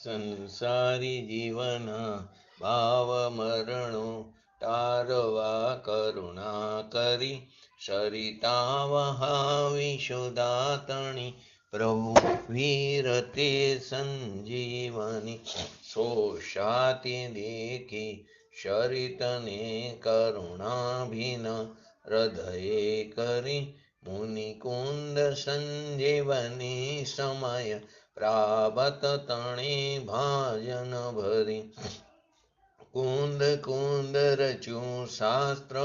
સંસારી જીવન ભાવ મરણો તારવા કરુણા કરી સરિતા વહાવી સુદાતણી પ્રભુ વીરતે સંજીવની સોષાતી દેખી શરિતને કરુણાભિન હૃદયે કરી મુનિકુંદ સંજીવની સમય પ્રાપત તણે ભાજન ભરી કુંદ કુંદ રચ્યું શાસ્ત્ર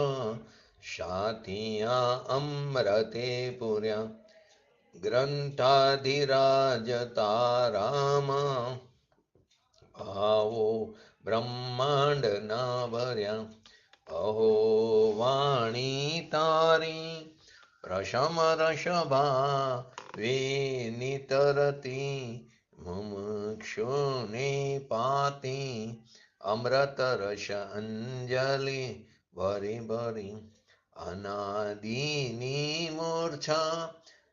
સાથિયા અમૃતે પૂર્યા ગ્રંથાધિરાજ તારામાં ભાવો બ્રહ્માંડ ના ભર્યા અહો વાણી તારી પ્રશમ રષભા વિનિતરતી મુમુક્ષુને પાતી અમૃત રસ અંજલિ ભરી ભરી અનાદિની મૂર્છા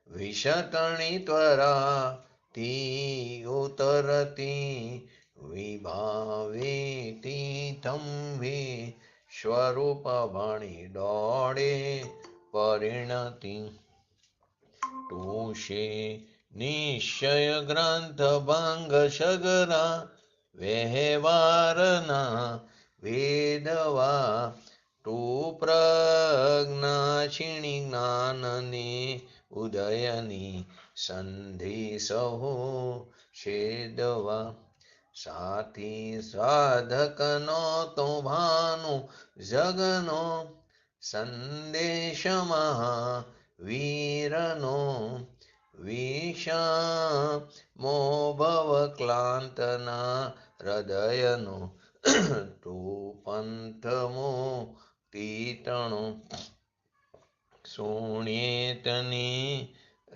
વિષતણી ત્વરા તી ઉતરતી વિભાવેતી થંભે સ્વરૂપ ભણી દોડે પરિણતિ ટુષે નિશ્ચય ગ્રંથ ભંગ સગરા વ્યવહારના વેદવા ટુ પ્રજ્ઞાક્ષિણી જ્ઞાનને ઉદયની સંધિ સહુ છેદવા સાથી સાધકનો તો ભાનો જગનો સંદેશમાં વીરનો વિષમો ભવ ક્લાંતના હૃદયનો તું પંથમો તીતણો સુણ્યેતની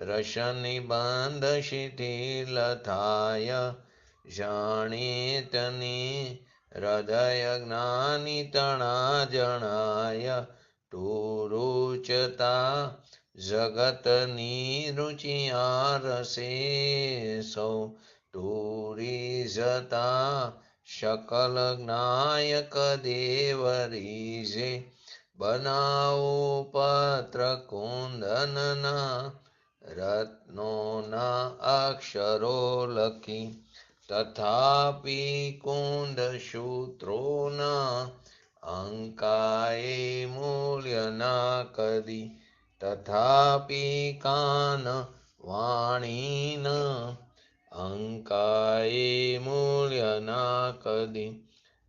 રસ નિબંધ શિથિલ થાય જાણેતની હૃદય જ્ઞાની તણા જણાય તું રૂચતા જગતની રુચિયારસે સૌ તુરીજતા શકલ જ્ઞાયક દેવરીજે બનાવો પત્ર કુંદનના રત્નોના અક્ષરો લખી તથાપિ કુંદ સૂત્રોના અંકાએ મૂલ્ય ના કદી તથાપિ કાન વાણીના અંકાએ મૂલ્ય ના કદી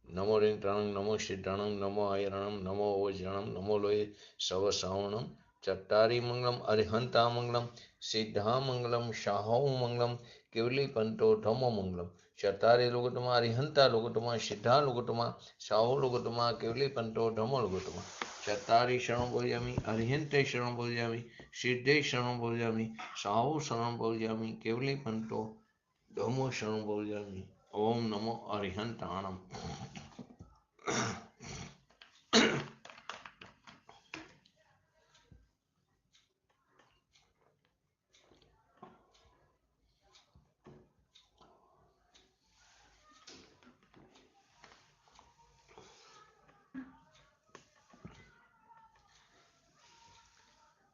નમો રિંગટણં નમો સિદ્ધણં નમો આયરણં નમો વજ્રણં નમો લોય સવ શ્રવણં ચટ્ટારી મંગલમ અરિહંતા મંગલમ સિદ્ધા મંગલમ શાહો મંગલમ કેવલી પંતો ધમો મંગલમ ચટ્ટારી લુગટમાં અરિહંતા લુગટમાં સિદ્ધા લુગટમાં શાહો લુગટમાં કેવલી પંતો ધમો લુગટમાં ચટ્ટારી શરણ બોલ્યામી અરિહંતે શરણ બોલ્યામી સિદ્ધે શરણ બોલ્યામી શાહો શરણ બોલ્યામી કેવલી પંતો ધમો શરણ બોલ્યામી ઓમ નમો અરિહંતાણમ.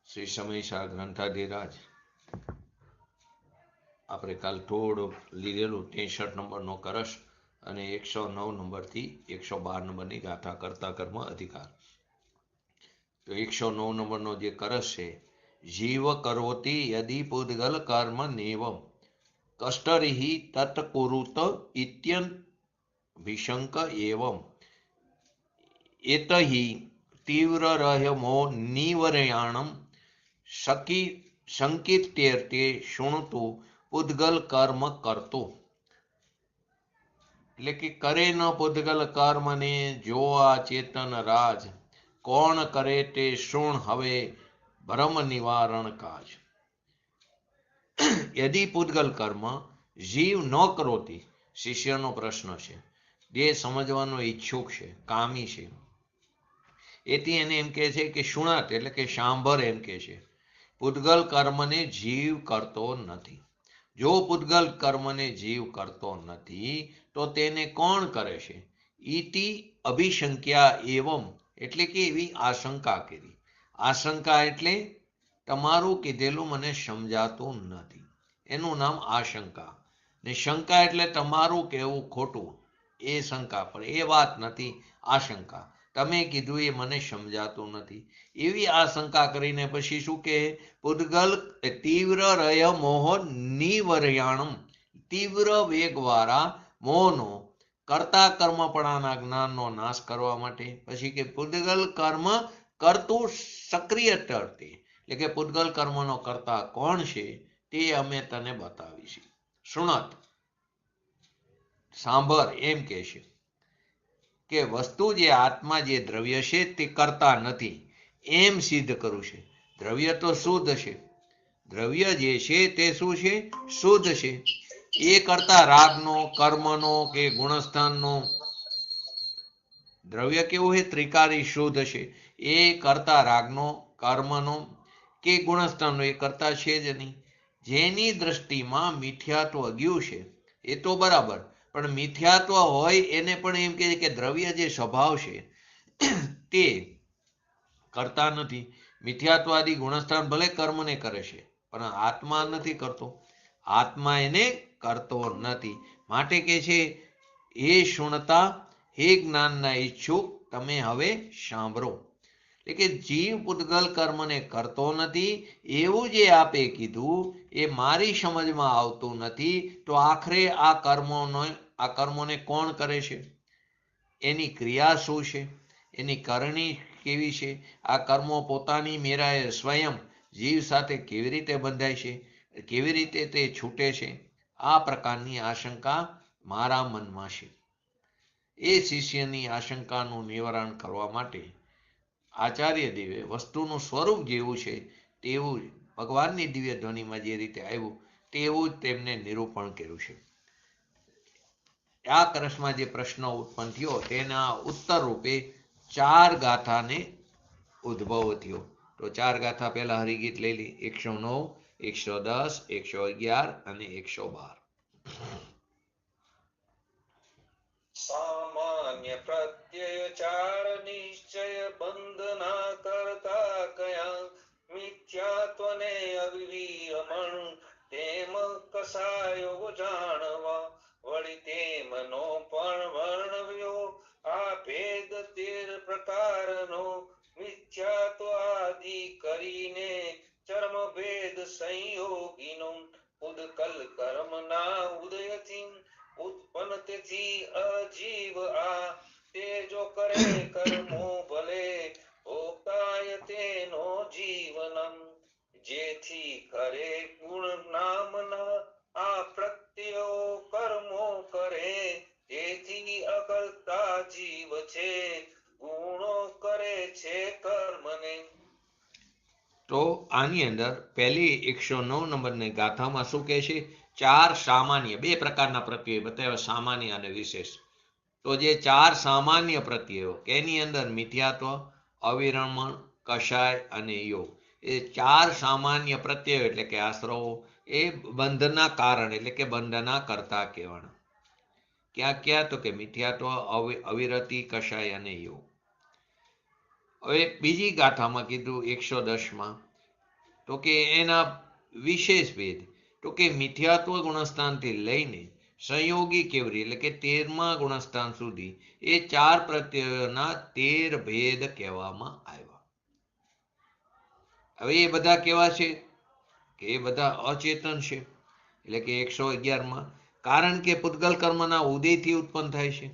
શ્રી સમયસા ગ્રંથાધિરાજ આપણે કાલ થોડું લીધેલું 63 નંબરનો કરશ અને 109 નંબરથી 112 નંબરની ગાથા કરતા કર્મ અધિકાર. તો 109 નંબરનો જે કરશ છે, જીવ કરોતી યદિ પૂદગલ કર્મ નેવમ કષ્ટરિહિ તત્કુરુત ઇત્યંત વિશંક એવમ એતહિ તીવ્ર રહમો નિવર્યાણમ સંકીર્ત્યર્થે શૃણુતુ પૂદગલ કર્મ કરતો. એટલે કે કરે ન પૂદગલ કર્મને જો આ ચેતન રાજ કોણ કરે તે શૃણ હવે ભ્રમ નિવારણ કાજ. યદિ પૂદગલ કર્મ જીવ ન કરોતી, શિષ્યનો પ્રશ્ન છે, જે સમજવાનો ઈચ્છુક છે, કામી છે, એથી એને એમ કહે છે કે શુણાત એટલે કે સાંભર એમ કહે છે પૂદગલ કર્મને જીવ કરતો નથી. જો પૂતગલ કર્મને જીવ કરતો નથી તો તેને કોણ કરે છે? ઇતિ અભિશંક્યા એવમ, એટલે કે એવી આશંકા કરી. આશંકા એટલે તમારું કીધેલું મને સમજાતું નથી, એનું નામ આશંકા. ને શંકા એટલે તમારું કહેવું ખોટું, એ શંકા. પણ એ વાત નથી, આશંકા. તમે કીધું એ મને સમજાતું નથી, એવી આશંકા કરીને પછી શું કહે? પૂતગલ તીવ્ર રય મોહ નિવર્યાણમ, તીવ્ર વેગવાળા મોહનો કરતા કર્મપણાના જ્ઞાનનો નાશ કરવા માટે. પછી કે પૂતગલ કર્મ કરતું સક્રિય ટળતે, એટલે કે પૂતગલ કર્મનો કરતા કોણ છે તે અમે તને બતાવીશું. સુણત, સાંભળ, એમ કે છે કે વસ્તુ જે આત્મા જે દ્રવ્ય છે તે કરતા નથી એમ સિદ્ધ કરું છે. દ્રવ્ય તો શુદ્ધ છે, દ્રવ્ય જે છે તે શું છે? શુદ્ધ છે. એ કરતા રાગનો, કર્મનો કે ગુણસ્થાનનો દ્રવ્ય કેવું છે? ત્રિકારી શુદ્ધ છે. એ કરતા રાગનો, કર્મનો કે ગુણસ્થાનનો એ કરતા છે જ નહીં. જેની દ્રષ્ટિમાં મિથ્યાત્વ અગ્યું છે એ તો બરાબર, પણ મિથ્યાત્વ હોય એને પણ એમ કહે કે દ્રવ્ય જે સ્વભાવ છે તે કરતા નથી. મિથ્યાત્વાદી ગુણસ્થાન ભલે કર્મને કરે છે પણ આત્મા નથી કરતો, આત્મા એને કરતો નથી. માટે કે છે હે શુણતા, હે જ્ઞાનના ઈચ્છુક, તમે હવે સાંભળો. એટલે કે જીવ પૂતગલ કર્મને કરતો નથી એવું જે આપે કીધું એ મારી સમજમાં આવતું નથી. તો આખરે આ કર્મોને કોણ કરે છે? એની ક્રિયા શું છે? એની કરણી કેવી છે? આ કર્મો પોતાની મેરાએ સ્વયં જીવ સાથે કેવી રીતે બંધાય છે? કેવી રીતે તે છૂટે છે? આ પ્રકારની આશંકા મારા મનમાં છે. એ શિષ્યની આશંકાનું નિવારણ કરવા માટે આચાર્ય દેવે વસ્તુનું સ્વરૂપ જેવું છે તેવું ભગવાનની દિવ્ય ધ્વનિમાં જે રીતે આવ્યું તેવું જ તેમને નિરૂપણ કર્યું છે. આ કળશમાં જે પ્રશ્ન ઉત્પન્ન થયો તેના ઉત્તર રૂપે 4 ગાથાને ઉદ્ભવ થયો. તો 4 ગાથા પહેલા હરિગીત લઈ લી. 109, 110, 111 અને 112. સામાન્ય પ્રત્યય 4 નિશ્ચય બંધના કરતા કયા, મિથ્યાત્વને અવિરમણ તેમ કસાયો જાણવા, વળી તેમનો પણ વર્ણવ્યો આ ભેદ 13 પ્રકારનો, મિથ્યાત્વ આદિ કરીને ચર્મ ભેદ સંયોગીનો, ઉદકલ કર્મના ઉદયથી ઉત્પન્ન તેથી અજીવ આ, તે જો કરે કર્મો ભલે ભોગતાય તેનો જીવનમ, જેથી કરે ગુણ નામના આ પ્રત્યયો કર્મો કરે, તેથી અકર્તા જીવ છે, ગુણો કરે છે કર્મને. તો આની અંદર પહેલી 109 નંબરની ગાથામાં શું કહે છે? 4 સામાન્ય, 2 પ્રકારના પ્રત્યયો બતાવ્યા, સામાન્ય અને વિશેષ. તો જે 4 સામાન્ય પ્રત્યયો એની અંદર મિથ્યાત્વ, અવિરમણ, કષાય અને યોગ, એ 4 સામાન્ય પ્રત્યયો એટલે કે આશ્રવો એ બંધના કારણ એટલે કે બંધના કરતા કહેવાના. ક્યાં ક્યાં? તો કે મિથ્યાત્વ, અવિરતિ, કષાય અને યોગ. હવે બીજી ગાથામાં કીધું 110માં તો કે એના વિશેષ ભેદ, તો કે મિથ્યાત્વ ગુણસ્થાનથી લઈને સંયોગી કેવરી એટલે કે 13મા ગુણસ્થાન સુધી એ 4 પ્રત્યયોના 13 ભેદ કહેવામાં આવ્યા. હવે એ બધા કેવા છે? કે એ બધા અચેતન છે. એટલે કે 111માં કારણ કે પૂતગલ કર્મના ઉદયથી ઉત્પન્ન થાય છે.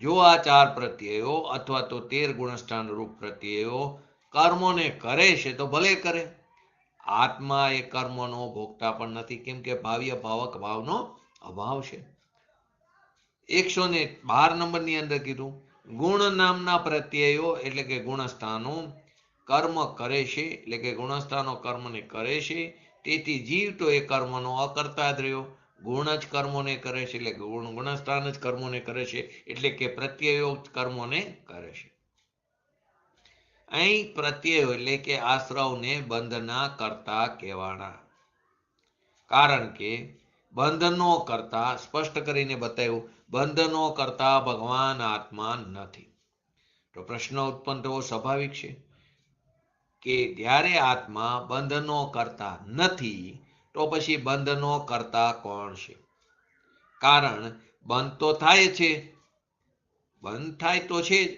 જો આ 4 પ્રત્યયો અથવા તો 13 ગુણસ્થાન રૂપ પ્રત્યયો કર્મોને કરે છે તો ભલે કરે, આત્મા એ કર્મનો ભોગતા પણ નથી, કેમ કે ભાવ્ય ભાવક ભાવનો અભાવ છે. 112 નંબરની અંદર કીધું ગુણ નામના પ્રત્યયો એટલે કે ગુણસ્થાનો કર્મ કરે છે, એટલે કે ગુણસ્થાનો કર્મને કરે છે, તેથી જીવ તો એ કર્મનો અકર્તા જ રહ્યો. ગુણ જ કર્મોને કરે છે એટલે ગુણસ્થાન જ કર્મોને કરે છે, એટલે કે પ્રત્યયો કર્મોને કરે છે. અહીં પ્રત્યયો એટલે કે આશ્રવને બંધના કરતા કહેવાના. કારણ કે બંધનો કરતા સ્પષ્ટ કરીને બતાવ્યું, બંધનો કરતા ભગવાન આત્મા નથી. તો પ્રશ્ન ઉત્પન્ન થવો સ્વાભાવિક છે કે જ્યારે આત્મા બંધનો કરતા નથી તો પછી બંધનો કરતા કોણ છે? કારણ બંધ તો થાય છે, બંધ થાય તો છે જ.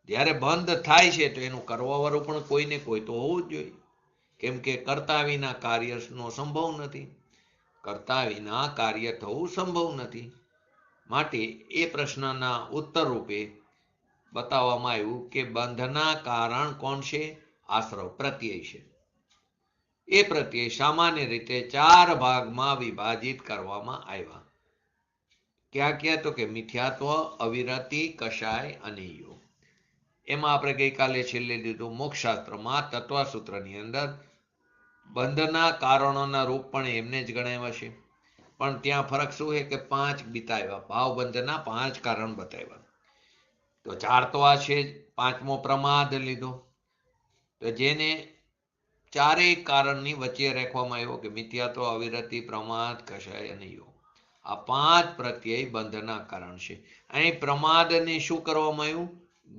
જ્યારે બંધ થાય છે તો એનું કરવાવાળું પણ કોઈ ને કોઈ તો હોવું જ જોઈએ, કેમ કે કરતા વિના કાર્યનો સંભવ નથી. કરતા વિના કાર્ય થવું સંભવ નથી. માટે એ પ્રશ્નના ઉત્તર રૂપે બતાવવામાં આવ્યું કે બંધના કારણ કોણ છે? આશ્રવ, પ્રત્યય છે. એ પ્રત્યય સામાન્ય રીતે 4 ભાગમાં વિભાજિત કરવામાં આવ્યા. ક્યાં ક્યાં? તો કે મિથ્યાત્વ, અવિરતિ, કષાય અને યોગ. એમાં આપણે ગઈકાલે છેલ્લે લીધું મોક્ષશાસ્ત્રમાં તત્વસૂત્રની અંદર બંધના કારણોના રૂપ પણ એમને જ ગણાવ્યા છે, પણ ત્યાં ફરક શું છે કે 5 બતાવ્યા. ભાવ બંધના 5 કારણ બતાવ્યા. તો 4 તો આ છે જ. 5મો પ્રમાદ લીધો, તો જેને 4 કારણની વચ્ચે રાખવામાં આવ્યો કે મિથ્યાત્વ, અવિરતિ, પ્રમાદ, કષાય અને યોગ. આ 5 પ્રત્યય બંધના કારણ છે. અહીં પ્રમાદને શું કરવામાં આવ્યું?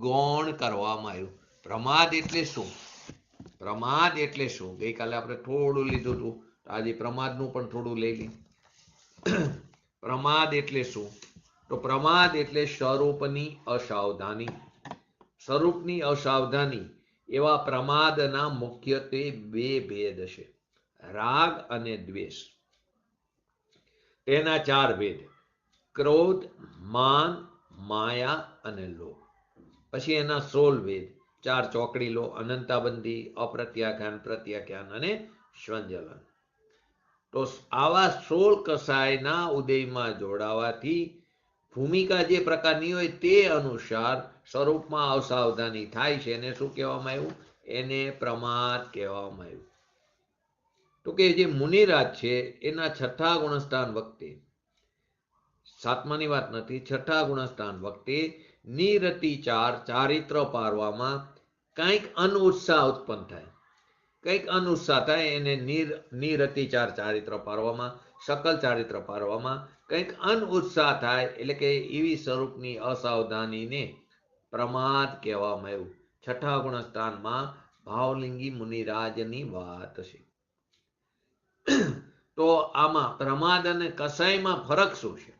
ગૌણ કરવામાં આવ્યું. પ્રમાદ એટલે શું? પ્રમાદ એટલે શું? ગઈકાલે આપણે થોડું લીધું હતું, આજે પ્રમાદનું પણ થોડું લઈ લઈએ. પ્રમાદ એટલે શું? તો પ્રમાદ એટલે સ્વરૂપની અસાવધાની. સ્વરૂપની અસાવધાની એવા પ્રમાદના મુખ્યત્વે 2 ભેદ છે, રાગ અને દ્વેષ. તેના 4 ભેદ: ક્રોધ, માન, માયા અને લોભ. પછી એના 16 ભેદ, 4 ચોકડી લો: અનંતાબંધી, અપ્રત્યાખ્યાન, પ્રત્યાખ્યાન અને સ્વંજલન. તો આવા 16 કસાયના ઉદયમાં જોડાવાથી ભૂમિકા જે પ્રકારની હોય તે અનુસાર સ્વરૂપમાં અસાવધાની થાય છે. એને શું કહેવામાં આવ્યું? એને પ્રમાદ કહેવામાં આવ્યું. તો કે જે મુનિરાજ છે એના 6થા ગુણસ્થાન વખતે, 7માની વાત નથી, 6થા ગુણસ્થાન વખતે નિરતિચાર, ચારિત્ર પારવામાં કંઈક અનુત્સાહ ઉત્પન્ન થાય. કંઈક અનુત્સાહ થાય એને નિરતિચાર, ચારિત્ર પારવામાં, સકલ ચારિત્ર પારવામાં કંઈક અનુત્સાહ થાય, એટલે કે એવી સ્વરૂપની અસાવધાનીને પ્રમાદ કહેવામાં આવ્યું. 6થા ગુણસ્થાનમાં ભાવલિંગી મુનિરાજની વાત છે. તો આમાં પ્રમાદ અને કસાયમાં ફરક શું છે?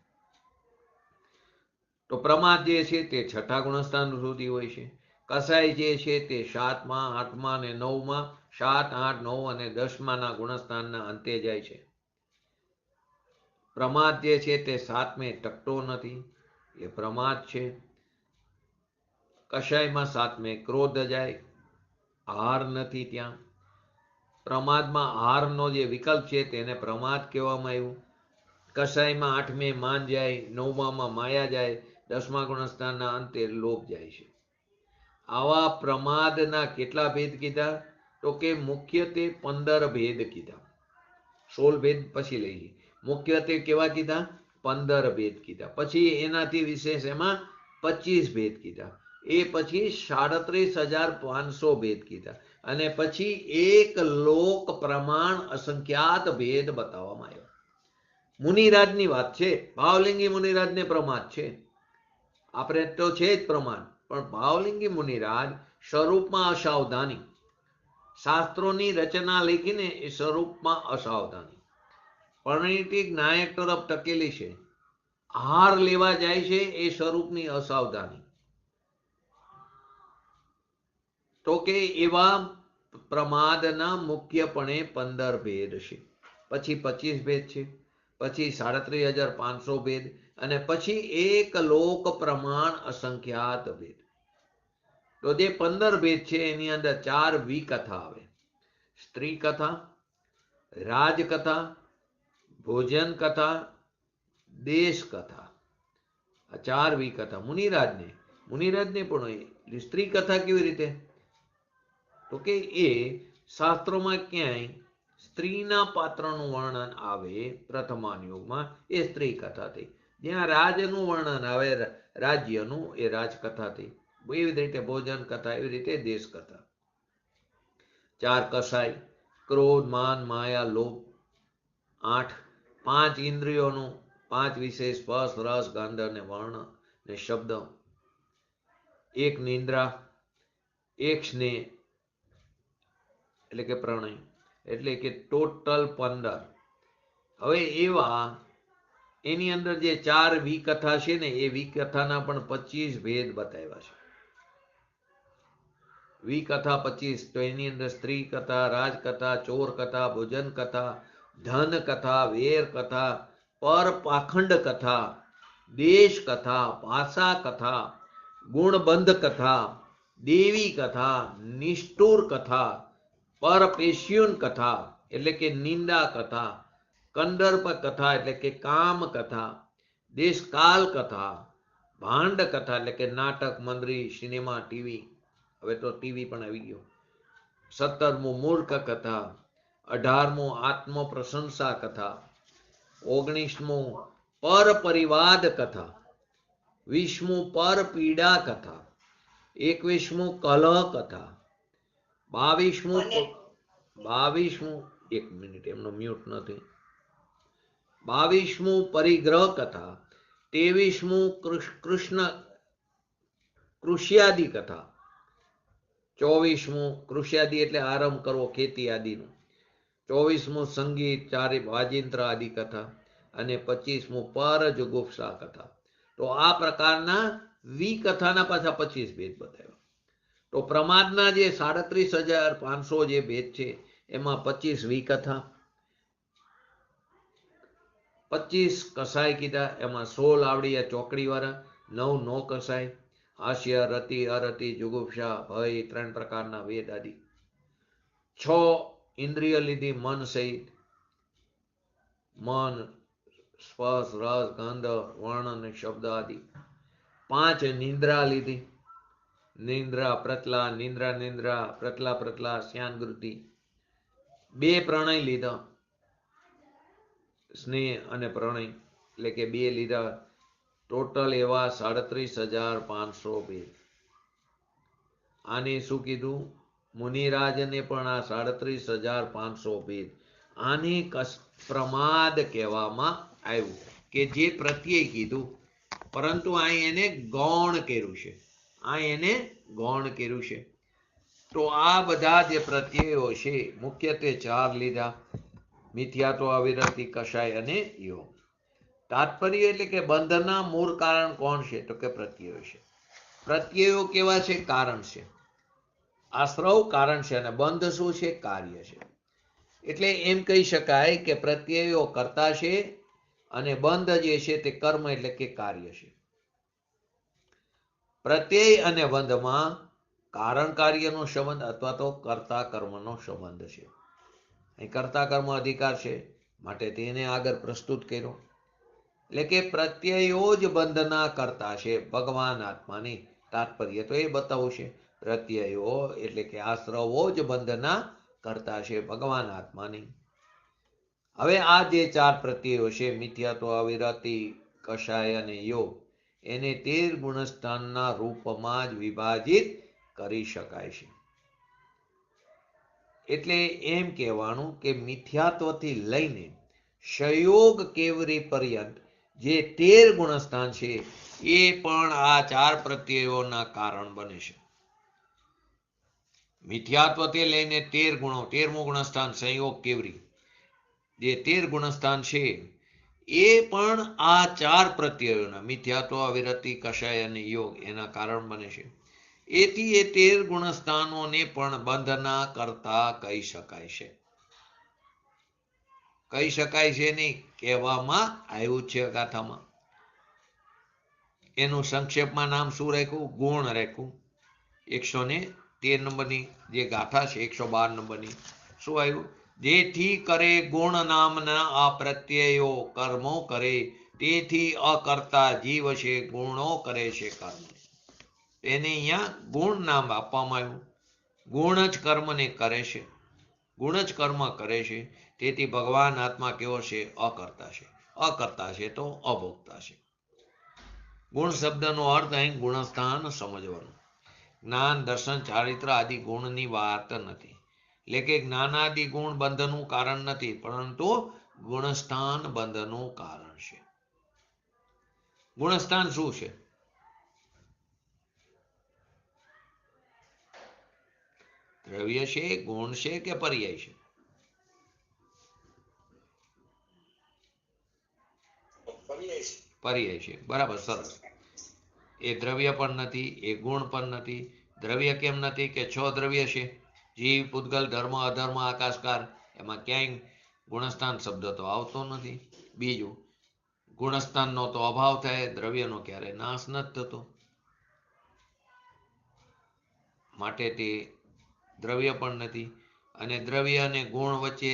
તો પ્રમાદ જે છે તે 6થા ગુણસ્થાન સુધી હોય છે. કસાય જે છે તે 7મા, 8મા અને 9મા, 7, 8, 9 અને 10માના ગુણસ્થાનના અંતે જાય છે. પ્રમાદ જે છે તે 7મે ટકતો નથી, એ પ્રમાદ છે. કષાયમાં 7મે ક્રોધ જાય, આહાર નથી ત્યાં. પ્રમાદમાં આહારનો જે વિકલ્પ છે તેને પ્રમાદ કહેવામાં આવ્યું. કષાયમાં 8મે માન જાય, 9મામાં માયા જાય, 10મા ગુણસ્થાનના અંતે લોભ જાય છે. આવા પ્રમાદના કેટલા ભેદ કીધા? તો કે મુખ્યત્વે 15 ભેદ કીધા. 16 ભેદ પછી લઈએ. મુખ્યત્વે કેવા કીધા? 15 ભેદ કીધા. પછી એનાથી વિશેષ એમાં 25 ભેદ કીધા. એ પછી 37,500 ભેદ કીધા. અને પછી એક લોક પ્રમાણ અસંખ્યાત ભેદ બતાવવામાં આવ્યા. મુનિરાજની વાત છે, ભાવલિંગી મુનિરાજને પ્રમાદ છે. આપણે તો છે જ પ્રમાદ, પણ ભાવલિંગી મુનિરાજ સ્વરૂપમાં અસાવધાની, શાસ્ત્રોની રચના લખીને એ સ્વરૂપમાં અસાવધાની, પરિણીતિ નાયક તરફ ટકેલી છે, આહાર લેવા જાય છે એ સ્વરૂપની અસાવધાની. તો કે એવા પ્રમાદના મુખ્યપણે 15 ભેદ છે. પછી 25 ભેદ છે, પછી 37,500 ભેદ, અને પછી એક લોક પ્રમાણ અસંખ્યાત ભેદ. તો જે 15 ભેદ છે એની અંદર 4 વિકથા આવે: સ્ત્રી કથા, રાજકથા, ભોજન કથા, દેશ કથા. આ 4 વિકથા મુનિરાજને પણ હોય. સ્ત્રી કથા કેવી રીતે? તો કે એ શાસ્ત્રોમાં ક્યાંય સ્ત્રીના પાત્રનું વર્ણન આવે પ્રથમા યુગમાં, એ સ્ત્રી કથા થઈ. જ્યાં રાજનું વર્ણન આવે, રાજ્યનું, એ રાજકથા થઈ. એવી રીતે ભોજન કથા, એવી રીતે દેશ કથા. 4 કસાય: ક્રોધ, માન, માયા, લોભ. 8 5 ઇન્દ્રિયોનું 5 વિષય સ્પર્શ રસ ગંધ અને વર્ણ ને શબ્દ, 1 નિંદ્રા, 1 સ્નેહ એટલે કે પ્રણય, એટલે કે ટોટલ 15. હવે એવા એની અંદર જે 4 વિકથા છે ને એ વિકથાના પણ 25 ભેદ બતાવ્યા છે. વિકથા 25, તો એની અંદર સ્ત્રી કથા, રાજકથા, ચોર કથા, ભોજન કથા, ધન કથા, વેર કથા, પર પાખંડ કથા, દેશ કથા, ભાષા કથા, ગુણબંધ કથા, દેવી કથા, નિષ્ઠુર કથા, પરપેશ્યુન કથા એટલે કે નિંદા કથા, કંદર્પ કથા એટલે કે કામ કથા, દેશકાલ કથા, ભાંડ કથા એટલે કે નાટક, મંદરી, સિનેમા, ટીવી, હવે તો ટીવી પણ આવી ગયો, 17મું મૂર્ખ કથા, 18મું આત્મ પ્રશંસા કથા, 19મું પર પરિવાદ કથા, 20મું પર પીડા કથા, 21મું કલહ કથા, 22મું એક મિનિટ એમનો મ્યુટ નથી, 22મું પરિગ્રહ કથા, 23મું કૃષ્ણ કૃષ્યાદિ કથા, 24મું કૃષ્યાદિ એટલે આરંભ કરવો ખેતી આદિનું, 24મું સંગીત ચારે વાજિંત્ર આદિ કથા અને 25મું પર જુગુપ્સા કથા. તો આ પ્રકારના વિકથાના પાછા 25 ભેદ બતાવ્યા. તો પ્રમાદના જે 37,500 જે ભેદ છે એમાં 25 વિકથા, 25 કસાય કીધા, એમાં 16 આવડી ચોકડી વાળા, 9 નો કસાય, હાસ્ય, રતિ, અરતિ, જુગુપ્સા, ભય, 3 પ્રકારના વેદ આદિ, 6 ઇન્દ્રિય લીધી મન સહિત, મન, સ્પર્શ, રસ, ગંધ, વર્ણ અને શબ્દ આદિ, 5 નિંદ્રા લીધી, નિંદ્રા પ્રતલા, નિંદ્રા પ્રતલા પ્રતલા, શ્યાનગૃતિ, 2 પ્રણય લીધા, સ્નેહ અને પ્રણય એટલે કે 2 લીધા, ટોટલ એવા 37,500 ભેદ. આને શું કીધું? મુનિરાજને પણ આ 37,500 ભેદ, આને પ્રમાદ કહેવામાં આવ્યું કે જે પ્રત્યય કીધું, પરંતુ આ એને ગૌણ કર્યું છે, આ એને ગૌણ કર્યું છે. તો આ બધા જે પ્રત્યયો છે મુખ્યત્વે 4 લીધા, મિથ્યાત્વ, અવિરતિ, કષાય અને યોગ. તાત્પર્ય એટલે કે બંધના મૂળ કારણ કોણ છે? તો કે પ્રત્યયો છે. પ્રત્યયો કેવા છે? કારણ છે. આશ્રવ કારણ છે અને બંધ શું છે? કાર્ય છે. એટલે એમ કહી શકાય કે પ્રત્યયો કર્તા છે અને બંધ જે છે તે કર્મ એટલે કે કાર્ય છે. પ્રત્યય અને બંધમાં કારણ કાર્યનો સંબંધ અથવા તો કર્તા કર્મનો સંબંધ છે. અહીં કર્તા કર્મ અધિકાર છે માટે તેને આગળ પ્રસ્તુત કર્યો. એટલે કે પ્રત્યયો જ બંધના કરતા છે ભગવાન આત્માની. તાત્પર્ય તો એ બતાવું છે. પ્રત્યયો એટલે કે આશ્રવો જ બંધના કરતા છે ભગવાન આત્માની. હવે આ જે 4 પ્રત્યયો છે મિથ્યાત્વ, અવિરતિ, કષાય અને યોગ, એને 13 ગુણસ્થાનના રૂપમાં જ વિભાજિત કરી શકાય છે. એટલે એમ કહેવાનું કે મિથ્યાત્વથી લઈને સંયોગ કેવરી પર્યંત જે 13 ગુણસ્થાન છે એ પણ આ 4 પ્રત્યયોના કારણ બને છે. મિથ્યાત્વથી લઈને 13 ગુણો, 13મું ગુણસ્થાન સંયોગ કેવરી, જે 13 ગુણસ્થાન છે એ પણ આ 4 પ્રત્યયોના મિથ્યાત્વ, અવિરતિ, કષાય અને યોગ એના કારણ બને છે. એથી એ 13 ગુણસ્થાનોને પણ બંધના કરતા કહી શકાય છે. કહી શકાય છે નહીં, કહેવામાં આવ્યું છે ગાથામાં. એનું સંક્ષેપમાં નામ શું રાખ્યું? ગુણ રાખ્યું. 113 નંબરની જે ગાથા છે 112 નંબરની શું આવ્યું? જેથી કરે ગુણ નામના આ પ્રત્યયો કર્મો કરે, તેથી અકર્તા જીવ છે ગુણો કરે છે કર્મ. એને અહીંયા ગુણ નામ આપવામાં આવ્યું. ગુણ જ કર્મને કરે છે, ગુણ જ કર્મ કરે છે. તેથી ભગવાન આત્મા કેવો છે? અકર્તા છે. અકર્તા છે તો અભોગતા છે. ગુણ શબ્દનો અર્થ અહીં ગુણસ્થાન સમજવાનું. જ્ઞાન, દર્શન, ચારિત્ર આદિ ગુણની વાત નથી. એટલે કે જ્ઞાનાદિ ગુણ બંધનું કારણ નથી, પરંતુ ગુણસ્થાન બંધનું કારણ છે. ગુણસ્થાન શું છે? દ્રવ્ય છે, ગુણ છે કે પર્યાય છે? પર્યાય છે. બરાબર, સરસ. એ દ્રવ્ય પણ નથી, એ ગુણ પણ નથી. દ્રવ્ય કેમ નથી? કે 6 દ્રવ્ય છે: જીવ, પૂતગલ, ધર્મ, અધર્મ, આકાશકાર. એમાં ક્યાંય ગુણસ્થાન શબ્દ તો આવતો નથી. બીજું, ગુણસ્થાનનો તો અભાવ થાય, દ્રવ્યનો ક્યારે નાશ નથી થતો, માટે તે દ્રવ્ય પણ નથી. અને દ્રવ્ય અને ગુણ વચ્ચે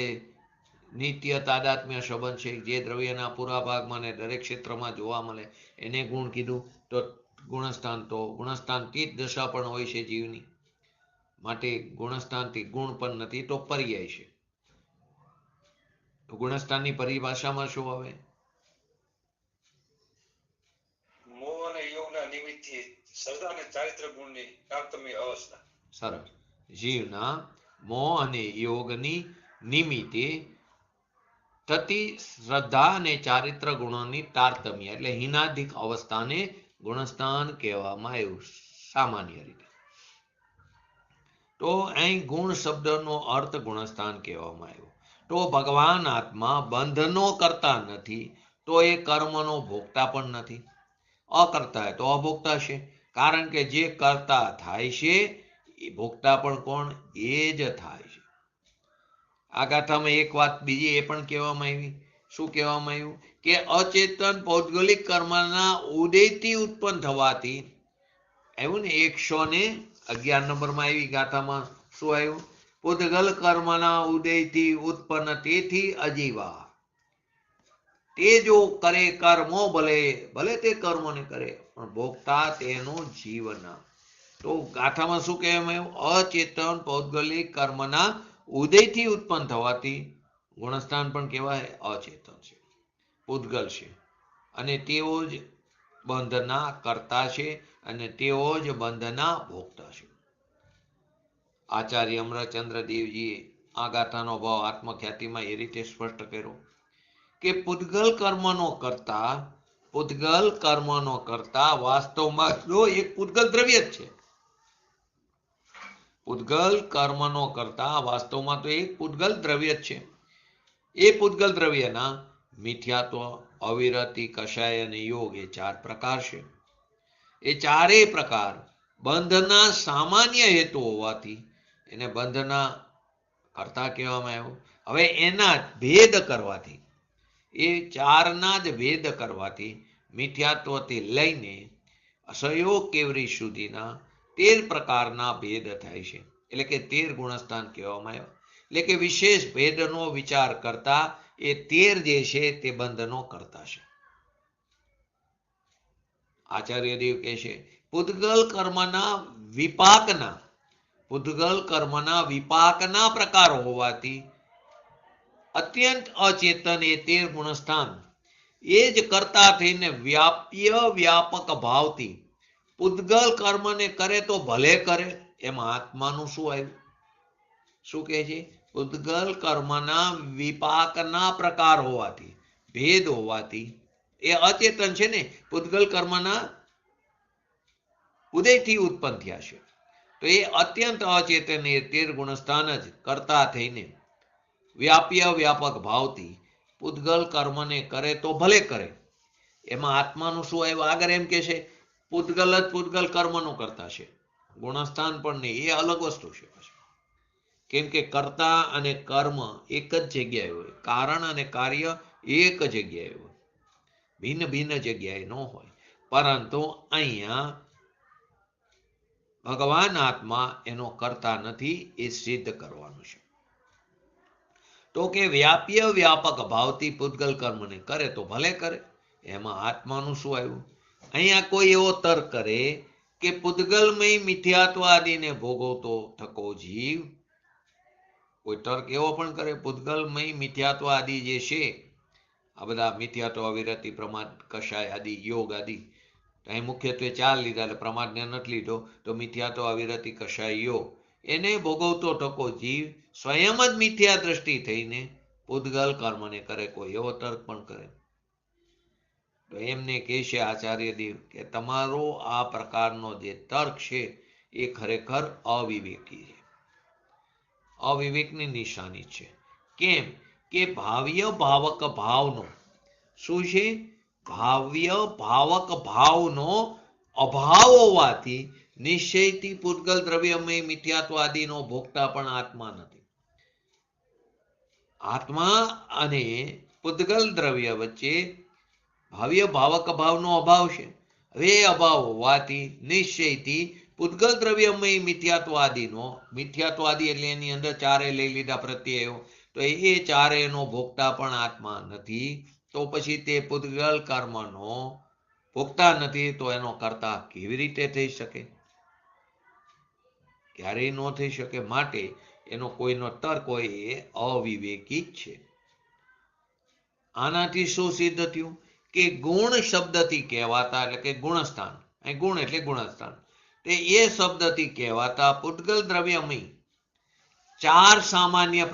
નિત્ય તાદાત્મ્ય સંબંધ છે. જે દ્રવ્યના પૂરા ભાગમાં ને દરેક ક્ષેત્રમાં જોવા મળે એને ગુણ કીધું. તો ગુણસ્થાનથી જ દશા પણ હોય છે જીવની, માટે ગુણસ્થાનથી ગુણ પણ નથી, તો પર્યાય છે. તો ગુણસ્થાનની પરિભાષામાં શું આવે? મોહ અને યોગના નિમિત્તથી સર્જના અને ચારિત્ર ગુણની તારતમ્ય અવસ્થા. સરસ. જીવના મોહ અને યોગની નિમિત્તે થતી શ્રદ્ધા અને ચારિત્ર ગુણોની તારતમ્ય એટલે હિનાધિક અવસ્થાને ગુણસ્થાન કહેવામાં આવ્યું સામાન્ય રીતે. તો અહીં ગુણ શબ્દનો અર્થ ગુણસ્થાન કહેવામાં આવ્યો. તો ભગવાન આત્મા બંધનો કરતા નથી, તો એ કર્મનો ભોગતા પણ નથી. અકર્તા તો અભોગતા છે, કારણ કે જે કરતા થાય છે એ ભોગતા પણ કોણ? એ જ થાય છે. આ ગાથામાં એક વાત બીજી એ પણ કહેવામાં આવી. શું કહેવામાં આવ્યું? કે અચેતન પૌદ્ગલિક કર્મના ઉદયથી ઉત્પન્ન થવાથી આવ્યું ને. 111 નંબરમાં આવી ગાથામાં શું આવ્યું? પૂતગલ કર્મના ઉદયથી ઉત્પન્ન તેથી અજીવા. તે જો કરે કર્મો ભલે તે કર્મોને કરે, પણ ભોગતા તેનું જીવન. તો ગાથામાં શું કહેવામાં આવ્યું? અચેતન પૌદ્ગલિક કર્મના ઉદયથી ઉત્પન્ન થવાથી ગુણસ્થાન પણ કહેવાય અચેતન છે, પૂતગલ છે, અને તેઓ જ બંધના કરતા છે અને તેઓ જ બંધના ભોગતા છે. આચાર્ય અમરચંદ્ર દેવજીએ આ ગાથાનો ભાવ આત્મખ્યાતિમાં એ રીતે સ્પષ્ટ કર્યો કે પૂતગલ કર્મનો કરતા વાસ્તવમાં તો એક પૂતગલ દ્રવ્ય જ છે. પૂતગલ કર્મનો કરતા વાસ્તવમાં તો એક પૂતગલ દ્રવ્ય જ છે. એ પૂતગલ દ્રવ્યના મિથ્યાત્વ, અવિરતિ, કષાય અને યોગ એ 4 પ્રકાર છે. એ ચારેય પ્રકાર બંધના સામાન્ય હેતુ હોવાથી એને બંધના કરતા કહેવામાં આવ્યું. હવે એના ભેદ કરવાથી, એ 4ના જ ભેદ કરવાથી મિથ્યાત્વથી લઈને અસહયોગ કેવરી સુધીના 13 પ્રકારના ભેદ થાય છે. એટલે કે 13 ગુણસ્થાન કહેવામાં આવ્યા. એટલે કે વિશેષ ભેદનો વિચાર કરતા એ 13 જે છે તે બંધનો કરતા છે. આચાર્ય દેવ કહે છે પૂતગલ કર્મના વિપાકના પ્રકાર હોવાથી અત્યંત અચેતન એ 13 ગુણસ્થાન એ જ કરતા થઈને વ્યાપક ભાવથી પૂતગલ કર્મને કરે તો ભલે કરે. એમાં આત્માનું શું આવ્યું? શું કહે છે? પૂતગલ કર્મના વિપાકના પ્રકાર હોવાથી, ભેદ હોવાથી, એ અચેતન છે ને, પૂતગલ કર્મના ઉદયથી ઉત્પન્ન થયા છે. તો એ અત્યંત અચેતન એ 13 ગુણસ્થાન જ કરતા થઈને વ્યાપક ભાવથી પૂતગલ કર્મને કરે તો ભલે કરે. એમાં આત્માનું શું આવ્યું? આગળ એમ કે છે પૂતગલ જ પૂતગલ કર્મનો કરતા છે, ગુણસ્થાન પણ નહીં. એ અલગ વસ્તુ છે. કેમ કે કર્તા અને કર્મ એક જ જગ્યાએ હોય, કારણ અને કાર્ય એક જગ્યાએ હોય, ભિન્ન ભિન્ન જગ્યાએ ન હોય. પરંતુ અહીંયા ભગવાન આત્મા એનો કરતા નથી, એ સિદ્ધ કરવાનું છે. તો કે વ્યાપક ભાવથી પૂતગલ કર્મને કરે તો ભલે કરે. એમાં આત્માનું શું આવ્યું? અહીંયા કોઈ એવો તર્ક કરે કે પૂતગલમય મિથ્યાત્વ આદિને ભોગવતો થકો જીવ, કોઈ તર્ક એવો પણ કરે પૂતગલમય મિથ્યાત્વ આદિ જે છે, આ બધા મિથ્યાત્વ, અવિરતિ, પ્રમાદ, કષાય આદિ, યોગ આદિ, અહીં મુખ્યત્વે 4 લીધા એટલે પ્રમાદને નથી લીધો. તો મિથ્યાત્વ, અવિરતિ, કષાય, યોગ એને ભોગવતો થકો જીવ સ્વયં જ મિથ્યા દ્રષ્ટિ થઈને પૂતગલ કર્મને કરે, કોઈ એવો તર્ક પણ કરે તો એમને કહેશે આચાર્ય દેવ કે તમારો આ પ્રકારનો જે તર્ક છે એ ખરેખર અવિવેકી છે, અવિવેકની નિશાની છે. કેમ કે ભાવ્ય ભાવક ભાવનો શું છે? ભાવ્ય ભાવક ભાવનો અભાવ હોવાથી નિશ્ચયથી પૂતગલ દ્રવ્યમય મિથ્યાત્વાદીનો ભોગતા પણ આત્મા નથી. આત્મા અને પૂતગલ દ્રવ્ય વચ્ચે ભાવ્ય ભાવક ભાવનો અભાવ છે. હવે અભાવ હોવાથી નિશ્ચયથી પૂતગલ દ્રવ્યમય મિથ્યાત્વાદીનો, મિથ્યાત્વાદી એટલે એની અંદર ચારે લઈ લીધા પ્રત્યયો, તો એ ચારેયનો ભોગતા પણ આત્મા નથી. તો પછી તે પૂતગલ કર્મનો ભોગતા નથી તો એનો કર્તા કેવી રીતે થઈ શકે? ક્યારેય ન થઈ શકે. માટે એનો કોઈનો તર્ક હોય એ અવિવેકી જ છે. આનાથી શું સિદ્ધ થયું કે ગુણ શબ્દથી કહેવાતા, એટલે કે ગુણસ્થાન, અહીં ગુણ એટલે ગુણસ્થાન, તે એ શબ્દથી કહેવાતા પૂતગલ દ્રવ્યમય ચાર સામાન્ય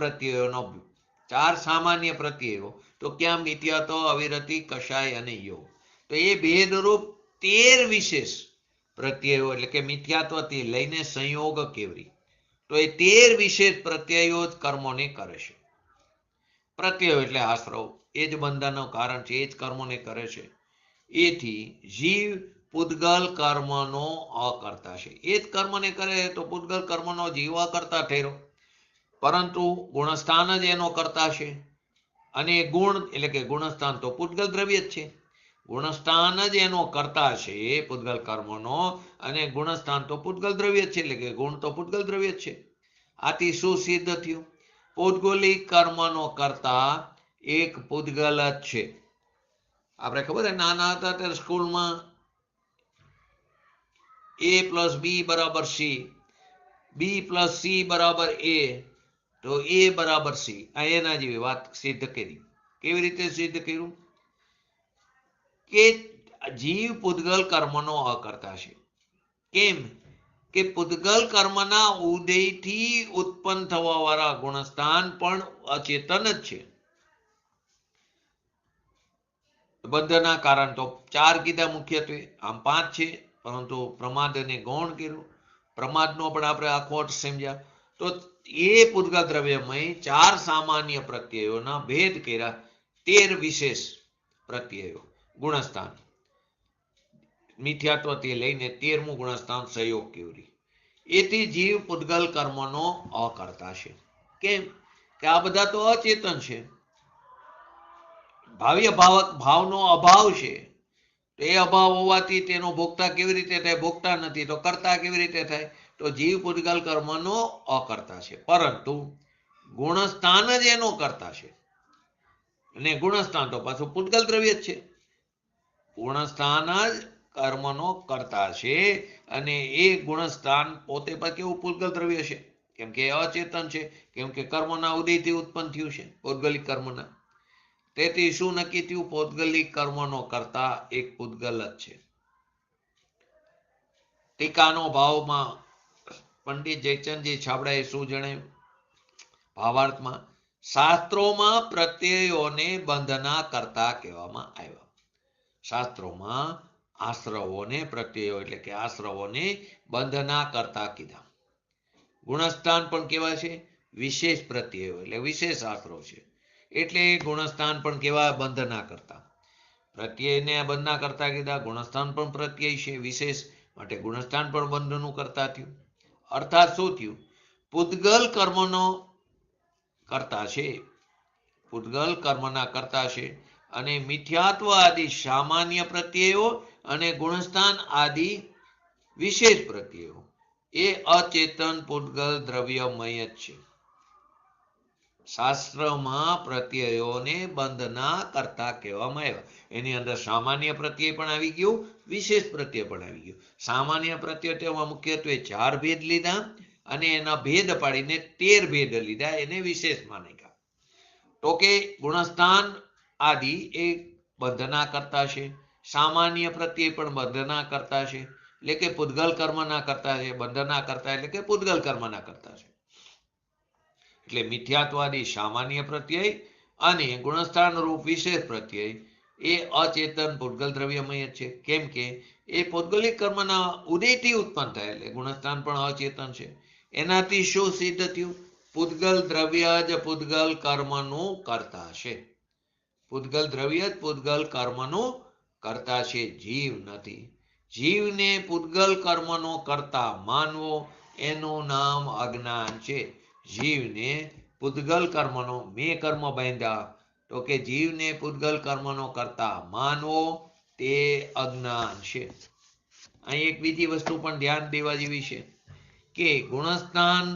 પ્રત્યયો, તો ક્યાં મિથ્યાત્વ, અવિરતિ, કષાય અને યોગ, તો એ ભેદરૂપ 13 વિશેષ પ્રત્યયો, એટલે કે મિથ્યાત્વથી લઈને સંયોગ કેવરી, તો એ 13 વિશેષ પ્રત્યયો જ કર્મોને કરે છે. પ્રત્યયો એટલે આશ્રવ, એ જ બંધનનું કારણ છે, એ જ કર્મોને કરે છે. એથી જીવ પૂતગલ કર્મનો અકર્તા છે. એ જ કર્મને કરે તો પૂતગલ કર્મનો જીવ અકર્તા ઠેરો, પરંતુ ગુણસ્થાન જ એનો કર્તા છે. અને ગુણ એટલે કે ગુણસ્થાન તો પૂતગલ દ્રવ્ય જ છે. ગુણસ્થાન જ એનો કર્તા છે પૂતગલ કર્મનો, અને ગુણસ્થાન તો પૂતગલ દ્રવ્ય જ છે, એટલે કે ગુણ તો પૂતગલ દ્રવ્ય જ છે. આથી શું સિદ્ધ થયું? પૌદ્ગલિક કર્મનો કર્તા એક પૂતગલ જ છે. આપણે ખબર છે નાના હતા ત્યારે સ્કૂલમાં A+B = C, B+C = A, તો A = C. આ એના જેવી વાત સિદ્ધ કરી. કેવી રીતે સિદ્ધ કર્યું? કે જીવ પૂતગલ કર્મનો અકર્તા છે. કેમ કે પૂતગલ કર્મના ઉદયથી ઉત્પન્ન થવા વાળા ગુણસ્થાન પણ અચેતન જ છે. બંધના કારણ તો 4 કીધા મુખ્યત્વે, આમ 5 છે, પરંતુ પ્રમાદ અને ગૌણ કર્યું. પ્રમાદનો પણ આપણે આખો અર્થ સમજ્યા. તો એ પૂતગલ દ્રવ્યમય 4 સામાન્ય પ્રત્યયોના ભેદ કર્યા 13 વિશેષ પ્રત્યયો ગુણસ્થાન, મિથ્યાત્વથી લઈને 13મું ગુણસ્થાન સંયોગ કેવરી. એથી જીવ પૂતગલ કર્મનો અકર્તા છે. કેમ કે આ બધા તો અચેતન છે. ભાવ્ય ભાવક ભાવનો અભાવ છે, તો એ અભાવ હોવાથી તેનો ભોગતા કેવી રીતે થાય? ભોગતા નથી તો કર્તા કેવી રીતે થાય? તો જીવ પૂતગલ કર્મનો અકર્તા છે, પરંતુ ગુણસ્થાન જ એનો કર્તા છે. અને ગુણસ્થાન તો પાછું પૂતગલ દ્રવ્ય જ છે. ગુણસ્થાન જ કર્મનો કર્તા છે, અને એ ગુણસ્થાન પોતે પણ કેવું પૂતગલ દ્રવ્ય છે, કેમ કે અચેતન છે, કેમ કે કર્મના ઉદયથી ઉત્પન્ન થયું છે, પૌદ્ગલિક કર્મના. તેથી શું નક્કી થયું? પૌદ્ગલિક કર્મનો કર્તા એક પૂતગલ જ છે. ટીકાનો ભાવમાં પંડિત જયચંદજી છાબડાએ શું જણાવ્યું? ભાવાર્થમાં શાસ્ત્રોમાં પ્રત્યયોને બંધના કરતા કહેવામાં આવ્યા. શાસ્ત્રોમાં આશ્રવોને પ્રત્યયો એટલે કે આશ્રવોને બંધના કરતા કીધા. ગુણસ્થાન પણ કેવા છે? વિશેષ પ્રત્યયો એટલે વિશેષ આશ્રવ છે, એટલે ગુણસ્થાન પણ કેવા? બંધના કરતા. પ્રત્યયને બંધના કરતા કીધા, ગુણસ્થાન પણ પ્રત્યય છે વિશેષ, માટે ગુણસ્થાન પણ બંધનું કરતા થયું. અર્થાત શું થયું? પૂતગલ કર્મનો કરતા છે, પૂતગલ કર્મના કરતા છે, અને મિથ્યાત્વ આદિ સામાન્ય પ્રત્યયો અને ગુણસ્થાન આદિ વિશેષ પ્રત્યયો એ અચેતન પૂતગલ દ્રવ્યમય જ છે. શાસ્ત્રમાં પ્રત્યયોને બંધના કરતા કહેવામાં આવ્યા. એની અંદર સામાન્ય પ્રત્યય પણ આવી ગયું, વિશેષ પ્રત્યય પણ આવી ગયું. સામાન્ય પ્રત્યયમાં મુખ્યત્વે 4 ભેદ લીધા, અને એના ભેદ પાડીને 13 ભેદ લીધા, એને વિશેષ માન્યા. તો કે ગુણસ્થાન આદિ એ બંધના કરતા છે, સામાન્ય પ્રત્યય પણ બંધના કરતા છે, એટલે કે પૂતગલ કર્મના કરતા છે. બંધના કરતા એટલે કે પૂતગલ કર્મના કરતા છે. એટલે મિથ્યાત્વાદી સામાન્ય પ્રત્યય અને ગુણસ્થાન રૂપ વિશેષ પ્રત્યય એ અચેતન પૂતગલ દ્રવ્યમય છે. કેમ કે એ પૌદ્ગલિક કર્મના ઉદયથી ઉત્પન્ન થાય એટલે ગુણસ્થાન પણ અચેતન છે. એનાથી શું સિદ્ધ થયું? પૂતગલ દ્રવ્ય જ પૂતગલ કર્મનું કરતા છે. પૂતગલ દ્રવ્ય જ પૂતગલ કર્મનું કરતા છે, જીવ નથી. જીવને પૂતગલ કર્મનો કરતા માનવો એનું નામ અજ્ઞાન છે. જીવને પૂતગલ કર્મનો મેં કર્મ બાંધ્યા તો કે જીવને પૂતગલ કર્મનો કરતા માનવો તે અજ્ઞાન છે. અહીં એક બીજી વસ્તુ પણ ધ્યાન દેવા જેવી છે કે ગુણસ્થાન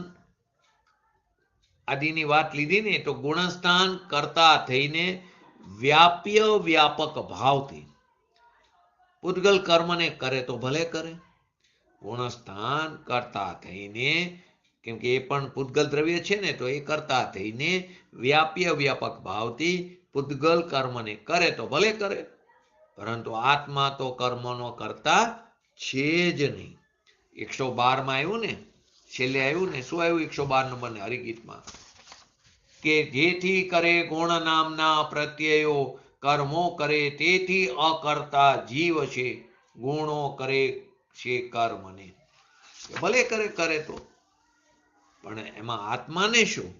આદિની વાત લીધી ને તો ગુણસ્થાન કરતા થઈને વ્યાપ્ય વ્યાપક ભાવથી પૂતગલ કર્મને કરે તો ભલે કરે. ગુણસ્થાન કરતા થઈને, કેમ કે એ પણ પૂતગલ દ્રવ્ય છે ને, તો એ કરતા થઈને વ્યાપ્ય વ્યાપક ભાવથી પૂતગલ કર્મને કરે તો ભલે કરે. પરંતુ આત્મા તો કર્મનો કરતા છે જ નહીં. 112 માં આવ્યું ને, છેલ્લે આવ્યું ને, શું આવ્યું 112 નંબરને હરિગીતમાં? કે જેથી કરે ગુણ નામના પ્રત્યયો કર્મો કરે તેથી અકર્તા જીવ છે, ગુણો કરે છે કર્મને. ભલે કરે તો, પણ એમાં આત્માને શું?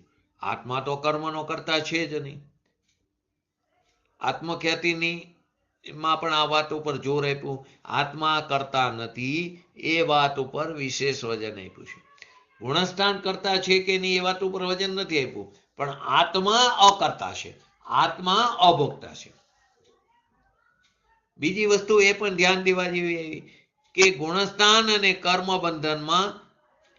આત્મા તો કર્મનો કરતા છે જ નહીં. આત્મખ્યાતિની એમાં પણ આ વાત ઉપર જોર આપ્યું. આત્મા કરતા નથી એ વાત ઉપર વિશેષ વજન આપ્યું છે. ગુણસ્થાન કરતા છે કે નહીં એ વાત ઉપર વજન નથી આપ્યું, પણ આત્મા અકર્તા છે, આત્મા અભોગતા છે. બીજી વસ્તુ એ પણ ધ્યાન દેવા જેવી કે ગુણસ્થાન અને કર્મ બંધનમાં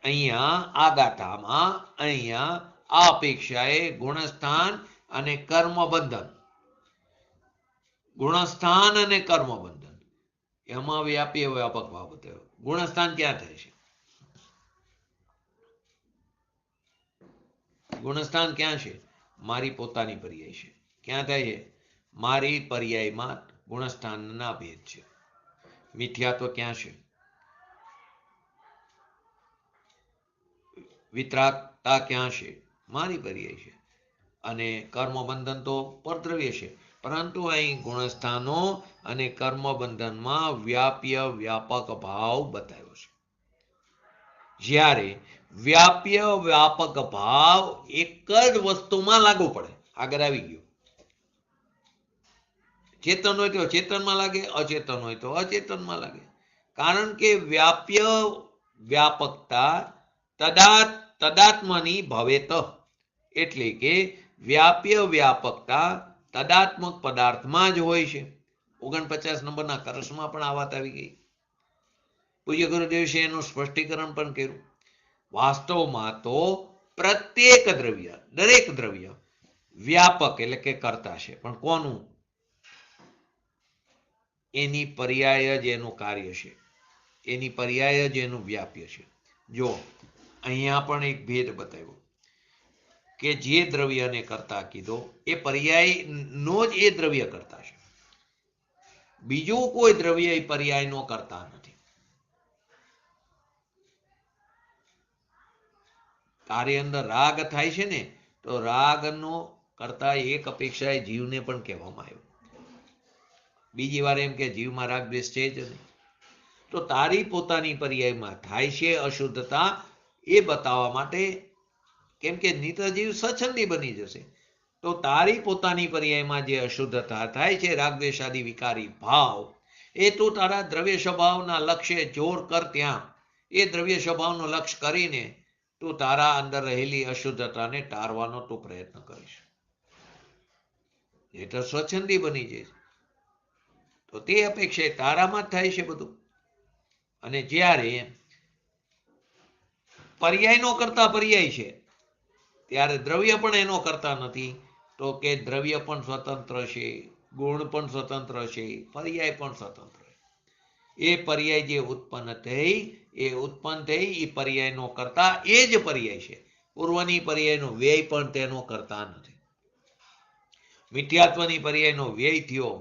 અહીંયા આ ગાથામાં અહીંયા આ અપેક્ષાએ ગુણસ્થાન અને કર્મ બંધન, ગુણસ્થાન અને કર્મ બંધન એમાં વ્યાપી વ્યાપક ભાવ બતાવ્યો. ગુણસ્થાન ક્યાં થાય છે? ગુણસ્થાન ક્યાં છે? મારી પોતાની પર્યાય છે. ક્યાં થાય છે? મારી પર્યાયમાં ગુણસ્થાનના ભેદ છે. મિથ્યાત્વ ક્યાં છે? વિતરાગતા ક્યાં છે? મારી પર્યાય છે. અને કર્મ બંધન તો પરદ્રવ્ય છે. પરંતુ અહીં ગુણસ્થાનો અને કર્મ બંધનમાં વ્યાપ્ય વ્યાપક ભાવ બતાવ્યો છે. જ્યારે વ્યાપ્ય વ્યાપક ભાવ એક જ વસ્તુમાં લાગુ પડે. આગળ આવી ગયો. ચેતન હોય તો ચેતનમાં લાગે, અચેતન હોય તો અચેતનમાં લાગે. કારણ કે વ્યાપ્ય વ્યાપકતા તદાત્મની ભવેત, એટલે કે વ્યાપ્ય વ્યાપકતા તદાત્મક પદાર્થમાં જ હોય છે. 49 નંબરના કરસમાં પણ આ વાત આવી ગઈ. પૂજ્ય ગુરુદેવ છે એનું સ્પષ્ટીકરણ પણ કર્યું. વાસ્તવમાં તો પ્રત્યેક દ્રવ્ય, દરેક દ્રવ્ય વ્યાપક એટલે કે કરતા છે, પણ કોનું? એની પર્યાય જ એનું કાર્ય છે, એની પર્યાય જ એનું વ્યાપ્ય છે. જો અહીંયા પણ એક ભેદ બતાવ્યો કે જે દ્રવ્યને કરતા કીધો એ પર્યાય નો જ એ દ્રવ્ય કરતા છે. બીજું કોઈ દ્રવ્ય એ પર્યાય નો કરતા નથી. તારી અંદર રાગ થાય છે ને, તો રાગનો કરતા એક અપેક્ષા એ જીવને પણ કહેવામાં આવ્યો. બીજી વાર એમ કે જીવમાં રાગ દ્વેષ છે જ નહીં. તો તારી પોતાની પર્યાયમાં થાય છે અશુદ્ધતા એ બતાવવા માટે, કેમ કે નિત્ય જીવ સ્વચ્છંદી બની જશે, તો તારી પોતાની પર્યાયમાં જે અશુદ્ધતા થાય છે, રાગ દ્વેષ આદિ વિકારી ભાવ, એ તું તારા દ્રવ્ય સ્વભાવના લક્ષ્ય જોર કર. ત્યાં એ દ્રવ્ય સ્વભાવનું લક્ષ્ય કરીને તું તારા અંદર રહેલી અશુદ્ધતાને ટાળવાનો તું પ્રયત્ન કરીશ. એ તો સ્વચ્છંદી બની જશે. તો તે અપેક્ષા તારામાં જ થાય છે બધું. અને જ્યારે પર્યાય નો કરતા પર્યાય છે, ત્યારે દ્રવ્ય પણ એનો કરતા નથી. તો કે દ્રવ્ય પણ સ્વતંત્ર છે, ગુણ પણ સ્વતંત્ર છે, પર્યાય પણ સ્વતંત્ર છે. એ પર્યાય જે ઉત્પન્ન થઈ એ પર્યાય નો કરતા એ જ પર્યાય છે. પૂર્વની પર્યાયનો વ્યય પણ તેનો કરતા નથી. મિથ્યાત્વની પર્યાયનો વ્યય થયો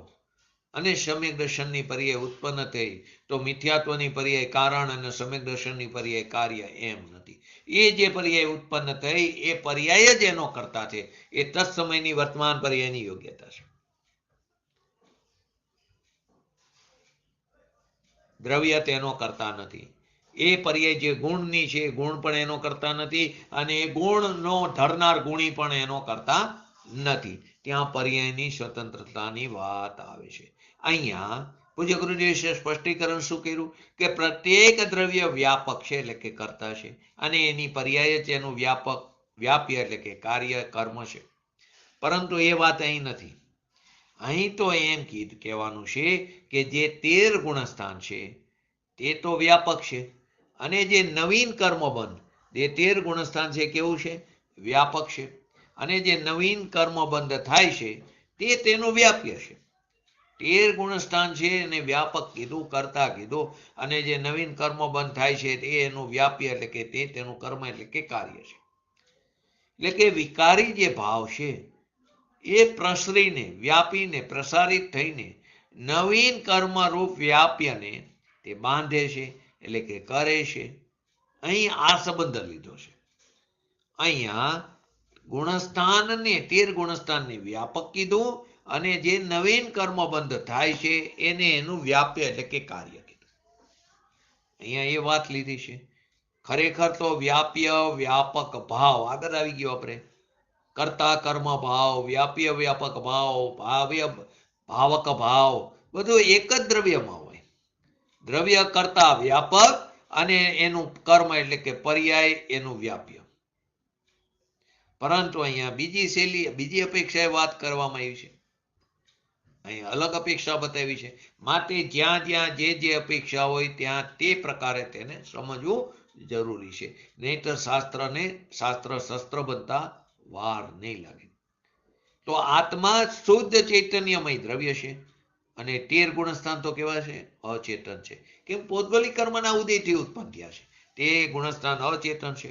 અને સમ્યક દર્શનની પર્યાય ઉત્પન્ન થઈ તો મિથ્યાત્વની પર્યાય કારણ અને સમ્યક દર્શનની પર્યાય કાર્ય એમ નથી. એ જે પર્યાય ઉત્પન્ન થઈ એ પર્યાય જ એનો કરતા છે. એ તત્સમયની વર્તમાન પર્યાયની યોગ્યતા છે. દ્રવ્ય તેનો કરતા નથી. એ પર્યાય જે ગુણની છે ગુણ પણ એનો કરતા નથી અને એ ગુણનો ધરનાર ગુણી પણ એનો કરતા નથી. ત્યાં પર્યાયની સ્વતંત્રતાની વાત આવે છે. અહીંયા પૂજ્ય ગુરુજીએ સ્પષ્ટીકરણ શું કર્યું કે પ્રત્યેક દ્રવ્ય વ્યાપક છે એટલે કે કરતા છે અને એની પર્યાય જ એનું વ્યાપ્ય એટલે કે કાર્ય કર્મ છે. પરંતુ એ વાત અહીં નથી. અહીં તો એમ કહેવાનું છે કે જે 13 ગુણસ્થાન છે તે તો વ્યાપક છે અને જે નવીન કર્મબંધ જે 13 ગુણસ્થાન છે કેવું છે? વ્યાપક છે. અને જે નવીન કર્મબંધ થાય છે તે તેનું વ્યાપ્ય છે. 13 ગુણસ્થાન છે એને વ્યાપક કીધું, કરતા કીધું અને જે નવીન કર્મ બંધ થાય છે તે એનું વ્યાપ્ય એટલે કે તે તેનું કર્મ એટલે કે કાર્ય છે. એટલે કે વિકારી જે ભાવ છે એ પ્રસરીને વ્યાપીને પ્રસારિત થઈને નવીન કર્મરૂપ વ્યાપ્યને તે બાંધે છે એટલે કે કરે છે. અહીં આ સંબંધ લીધો છે. અહીંયા ગુણસ્થાનને 13 ગુણસ્થાનને વ્યાપક કીધું અને જે નવીન કર્મ બંધ થાય છે એને એનું વ્યાપ્ય એટલે કે કાર્ય કીધું. અહીંયા એ વાત લીધી છે. ખરેખર તો વ્યાપ્ય વ્યાપક ભાવ આગળ આવી ગયો. આપણે કરતા કર્મ ભાવ, વ્યાપ્ય વ્યાપક ભાવ, ભાવ્ય ભાવક ભાવ બધું એક જ દ્રવ્યમાં હોય. દ્રવ્ય કરતા વ્યાપક અને એનું કર્મ એટલે કે પર્યાય એનું વ્યાપ્ય. પરંતુ અહીંયા બીજી અપેક્ષાએ વાત કરવામાં આવી છે. અહીંયા અલગ અપેક્ષા બતાવી છે. માટે જ્યાં જ્યાં જે અપેક્ષા હોય ત્યાં તે પ્રકારે તેને સમજવું જરૂરી છે. નહીતર શાસ્ત્ર શસ્ત્ર બનતા વાર નહીં લાગે. તો આત્મા શુદ્ધ ચૈતન્યમય દ્રવ્ય છે અને 13 ગુણસ્થાન તો કેવા છે? અચેતન છે. કેમ? પૌદ્ગલિક કર્મના ઉદયથી ઉત્પન્ન થયા છે. તે ગુણસ્થાન અચેતન છે.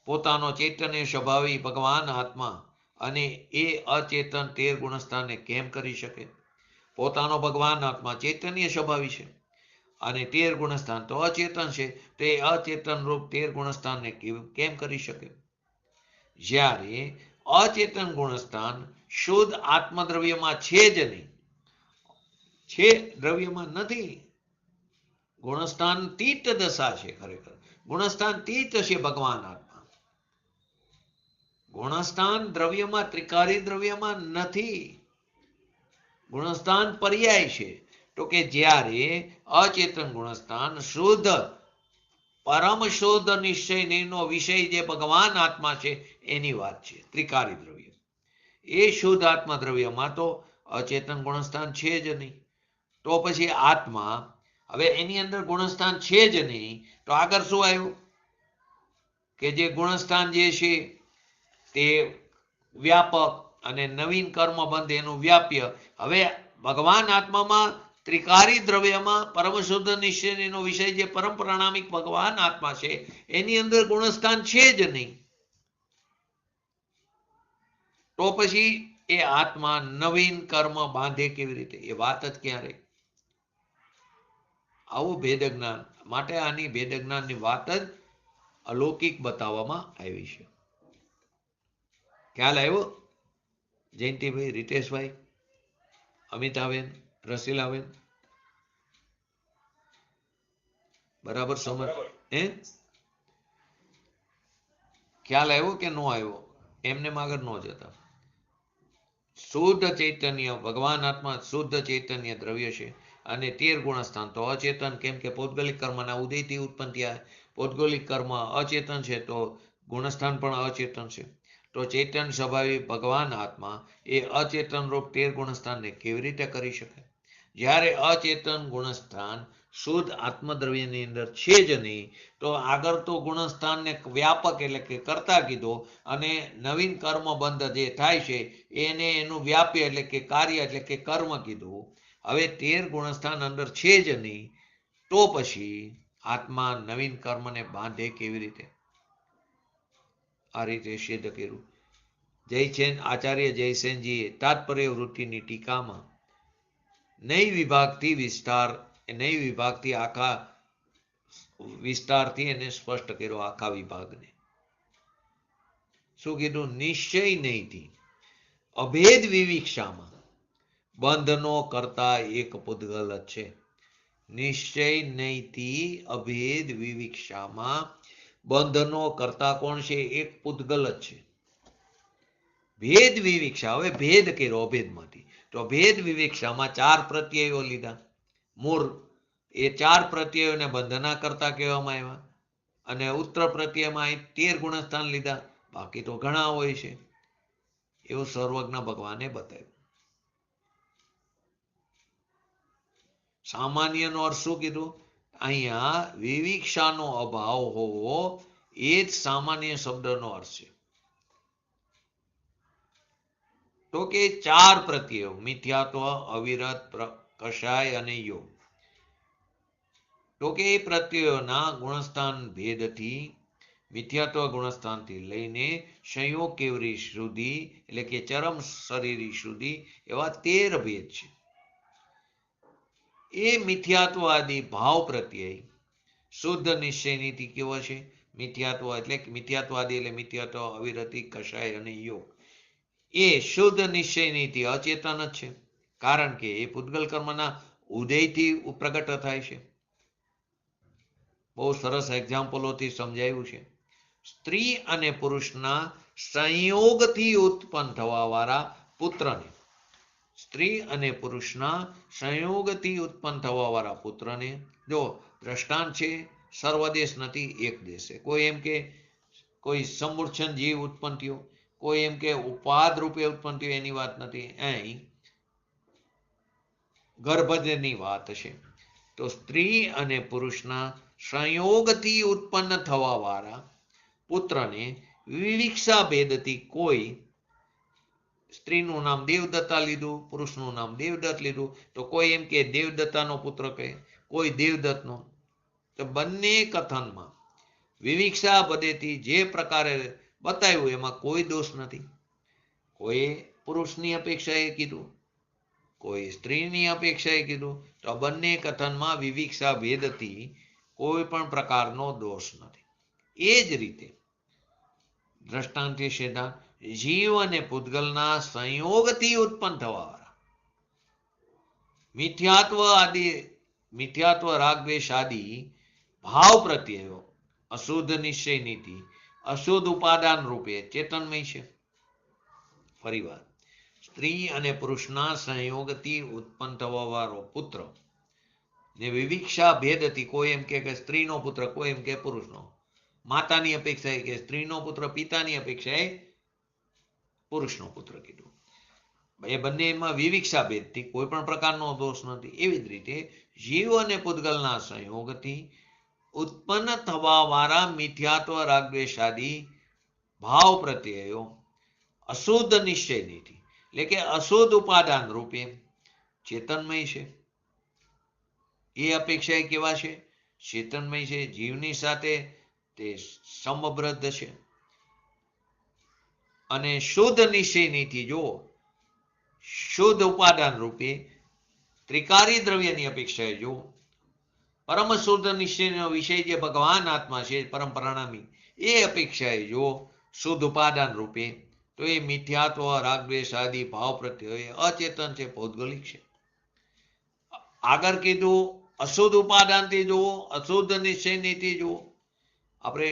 પોતાનો ચૈતન્ય સ્વભાવી ભગવાન આત્મા અને એ અચેતન 13 ગુણસ્થાનને કેમ કરી શકે? પોતાનો ભગવાન આત્મા ચૈતન્ય સ્વભાવી છે અને 13 ગુણસ્થાન તો અચેતન છે. તે અચેતન રૂપ 13 ગુણસ્થાનને કેમ કરી શકે? જ્યારે અચેતન ગુણસ્થાન શુદ્ધ આત્મદ્રવ્યમાં છે જ નહીં, છે દ્રવ્યમાં નથી. ગુણસ્થાન તીત દશા છે. ખરેખર ગુણસ્થાન તીત છે ભગવાન આત્મા. ગુણસ્થાન દ્રવ્યમાં ત્રિકારી દ્રવ્યમાં નથી. ગુણસ્થાન પર્યાય છે. તો કે જ્યારે અચેતન ગુણસ્થાન શુદ્ધ પરમ શુદ્ધ નિશ્ચયનો વિષય જે ભગવાન આત્મા છે એની વાત છે. ત્રિકારી દ્રવ્ય એ શુદ્ધ આત્મા દ્રવ્યમાં તો અચેતન ગુણસ્થાન છે જ નહીં. તો પછી આત્મા હવે એની અંદર ગુણસ્થાન છે જ નહીં તો આગળ શું આવ્યું? કે જે ગુણસ્થાન જે છે તે વ્યાપક અને નવીન કર્મ બંધ એનું વ્યાપ્ય. હવે ભગવાન આત્મામાં ત્રિકારી દ્રવ્યમાં પરમ શુદ્ધ નિશ્ચયનો વિષય જે પરમ પ્રાણામિક ભગવાન આત્મા છે એની અંદર ગુણસ્થાન છે જ નહીં. તો પછી એ આત્મા નવીન કર્મ બાંધે કેવી રીતે? એ વાત જ ક્યાં રહી? આવું ભેદ જ્ઞાન માટે આની ભેદ જ્ઞાનની વાત જ અલૌકિક બતાવવામાં આવી છે. ખ્યાલ આવ્યો? જયંતિભાઈ, રીતેશભાઈ, અમિતાબેન, રસીલાબેન બરાબર સમજ? ખ્યાલ આવ્યો કે ન આવ્યો? એમને આગળ ન જતા. શુદ્ધ ચૈતન્ય ભગવાન આત્મા શુદ્ધ ચૈતન્ય દ્રવ્ય છે અને 13 ગુણસ્થાન તો અચેતન. કેમ કે પૌદ્ગલિક કર્મના ઉદયથી ઉત્પન્ન થયા. પૌદ્ગલિક કર્મ અચેતન છે તો ગુણસ્થાન પણ અચેતન છે. તો ચૈતન્ય સ્વભાવી ભગવાન આત્મા એ અચેતન રૂપ 13 ગુણસ્થાનને કેવી રીતે કરી શકે? જ્યારે અચેતન ગુણસ્થાન શુદ્ધ આત્મદ્રવ્યની અંદર છે જ નહીં તો આગળ તો ગુણસ્થાનને વ્યાપક એટલે કે કરતા કીધો અને નવીન કર્મ બંધ જે થાય છે એને એનું વ્યાપ્ય એટલે કે કાર્ય એટલે કે કર્મ કીધું. હવે 13 ગુણસ્થાન અંદર છે જ નહીં તો પછી આત્મા નવીન કર્મને બાંધે કેવી રીતે? આ રીતે સિદ્ધ કર્યું. આચાર્ય જયસેનજીએ તાત્પર્ય વૃત્તિની ટીકામાં નઈ વિભાગથી વિસ્તાર, નઈ વિભાગથી આખા વિસ્તારથી એને સ્પષ્ટ કર્યો આખા વિભાગને. શું કીધું? નિશ્ચય નહીંથી અભેદ વિવિક્ષામાં બંધનો કરતા એક પૂતગલ જ છે. નિશ્ચય નહીંથી અભેદ વિવિક્ષામાં બંધનો કરતા કોણ છે? એક પૂતગલ જ છે. ભેદ વિવિક્ષા, હવે ભેદ કર્યો અભેદમાંથી, તો ભેદ વિવિક્ષામાં 4 પ્રત્યયો લીધા. મૂળ એ 4 પ્રત્યયોને બંધના કરતા કહેવામાં આવ્યા, અને ઉત્તર પ્રત્યયમાં 13 ગુણસ્થાન લીધા. બાકી તો ઘણા હોય છે, એવું સર્વજ્ઞ ભગવાને બતાવ્યું. સામાન્યનો અર્થ શું કીધું? અહીંયા વિવિક્ષાનો અભાવ હોવો એ જ સામાન્ય શબ્દનો અર્થ છે. તો કે 4 પ્રત્યયો, મિથ્યાત્વ, અવિરત, કષાય અને યોગ. તો કે એ પ્રત્યયોના ગુણસ્થાન ભેદથી, મિથ્યાત્વ ગુણસ્થાનથી લઈને સંયોગ કેવરી સુધી, એટલે કે ચરમ શરીરી સુધી એવા 13 ભેદ છે. એ મિથ્યાત્વાદી ભાવ પ્રત્યય શુદ્ધ નિશ્ચયનીતિ કેવો છે? મિથ્યાત્વ એટલે મિથ્યાત્વાદી એટલે મિથ્યાત્વ, અવિરતિ, કષાય અને યોગ. એ શુદ્ધ નિશ્ચયનીતિ અચેતન જ છે, કારણ કે એ પૂતગલ કર્મના ઉદયથી પ્રગટ થાય છે. બહુ સરસ એક્ઝામ્પલોથી સમજાયું છે. સ્ત્રી અને પુરુષના સંયોગથી ઉત્પન્ન થવા વાળા પુત્રને, સ્ત્રી અને પુરુષના સંયોગથી ઉત્પન્ન થવા વાળા પુત્રને, જો દ્રષ્ટાંત છે સર્વદેશ નથી, એક દેશ છે. કોઈ એમ કે કોઈ સમૂર્છન જીવ ઉત્પન્ન થયો, કોઈ એમ કે ઉપાદ રૂપે ઉત્પન્ન થયો, એની વાત નથી. અહીં ગર્ભજની વાત છે. તો સ્ત્રી અને પુરુષના સંયોગથી ઉત્પન્ન થવા વાળા પુત્રને વિવિક્ષા ભેદથી કોઈ સ્ત્રીનું નામ દેવદત્તા લીધું, પુરુષનું નામ દેવદત્ત લીધું, તો કોઈ એમ કે દેવદત્તાનો પુત્ર કહે, કોઈ દેવદત્તનો. તો બંને કથનમાં વિવિક્ષા ભેદથી જે પ્રકારે બતાવ્યું એમાં કોઈ દોષ નથી. કોઈ પુરુષની અપેક્ષાએ કીધું, કોઈ સ્ત્રીની અપેક્ષાએ કીધું, તો બંને કથનમાં વિવિક્ષા ભેદથી કોઈ પણ પ્રકારનો દોષ નથી. એ જ રીતે દ્રષ્ટાંત સિદ્ધાંત જીવ અને પૂતગલના સંયોગથી ઉત્પન્ન થવા વાળા મિથ્યાત્વ રાગ દ્વેષ આદિ ભાવ પ્રત્યયો અશુદ્ધ નિશ્ચય નીતિ અશુદ્ધ ઉપાદાન રૂપે ચેતનમય છે. ફરીવાર, સ્ત્રી અને પુરુષના સંયોગથી ઉત્પન્ન થવા વાળો પુત્ર ને વિવિક્ષા ભેદથી કોઈ એમ કે સ્ત્રીનો પુત્ર, કોઈ એમ કે પુરુષનો. માતાની અપેક્ષાએ કે સ્ત્રીનો પુત્ર, પિતાની અપેક્ષાએ પુરુષનો પુત્ર કીધું. એ બંનેમાં વિવિક્ષા ભેદથી કોઈ પણ પ્રકારનો દોષ નથી. એવી જ રીતે જીવ અને પૂતગલના સંયોગથી ઉત્પન્ન થવા વાળા મિથ્યાત્વ રાગદ્વેષાદી ભાવ પ્રત્યયો અશુદ્ધ નિશ્ચય નીતિ એટલે કે અશુદ્ધ ઉપાદાન રૂપે ચેતનમય છે. એ અપેક્ષાએ કેવા છે? ચેતનમય છે. જીવની સાથે તે સમબદ્ધ છે. અને શુદ્ધ નિશ્ચય નીતિ જો શુદ્ધ ઉપાદાન રૂપે ત્રિકારી દ્રવ્યની અપેક્ષાએ જો પરમ શુદ્ધ નિશ્ચયનો વિષય જે ભગવાન આત્મા છે, પરમ પરિણામી, એ અપેક્ષાએ જો શુદ્ધ ઉપાદાન રૂપે, તો એ મિથ્યાત્વ રાગદ્વેષ આદિ ભાવ પ્રત્યય અચેતન છે, ભૌગોલિક છે. આગળ કીધું અશુદ્ધ ઉપાદાનથી જુઓ, અશુદ્ધ નિશ્ચય નીતિ જુઓ. આપણે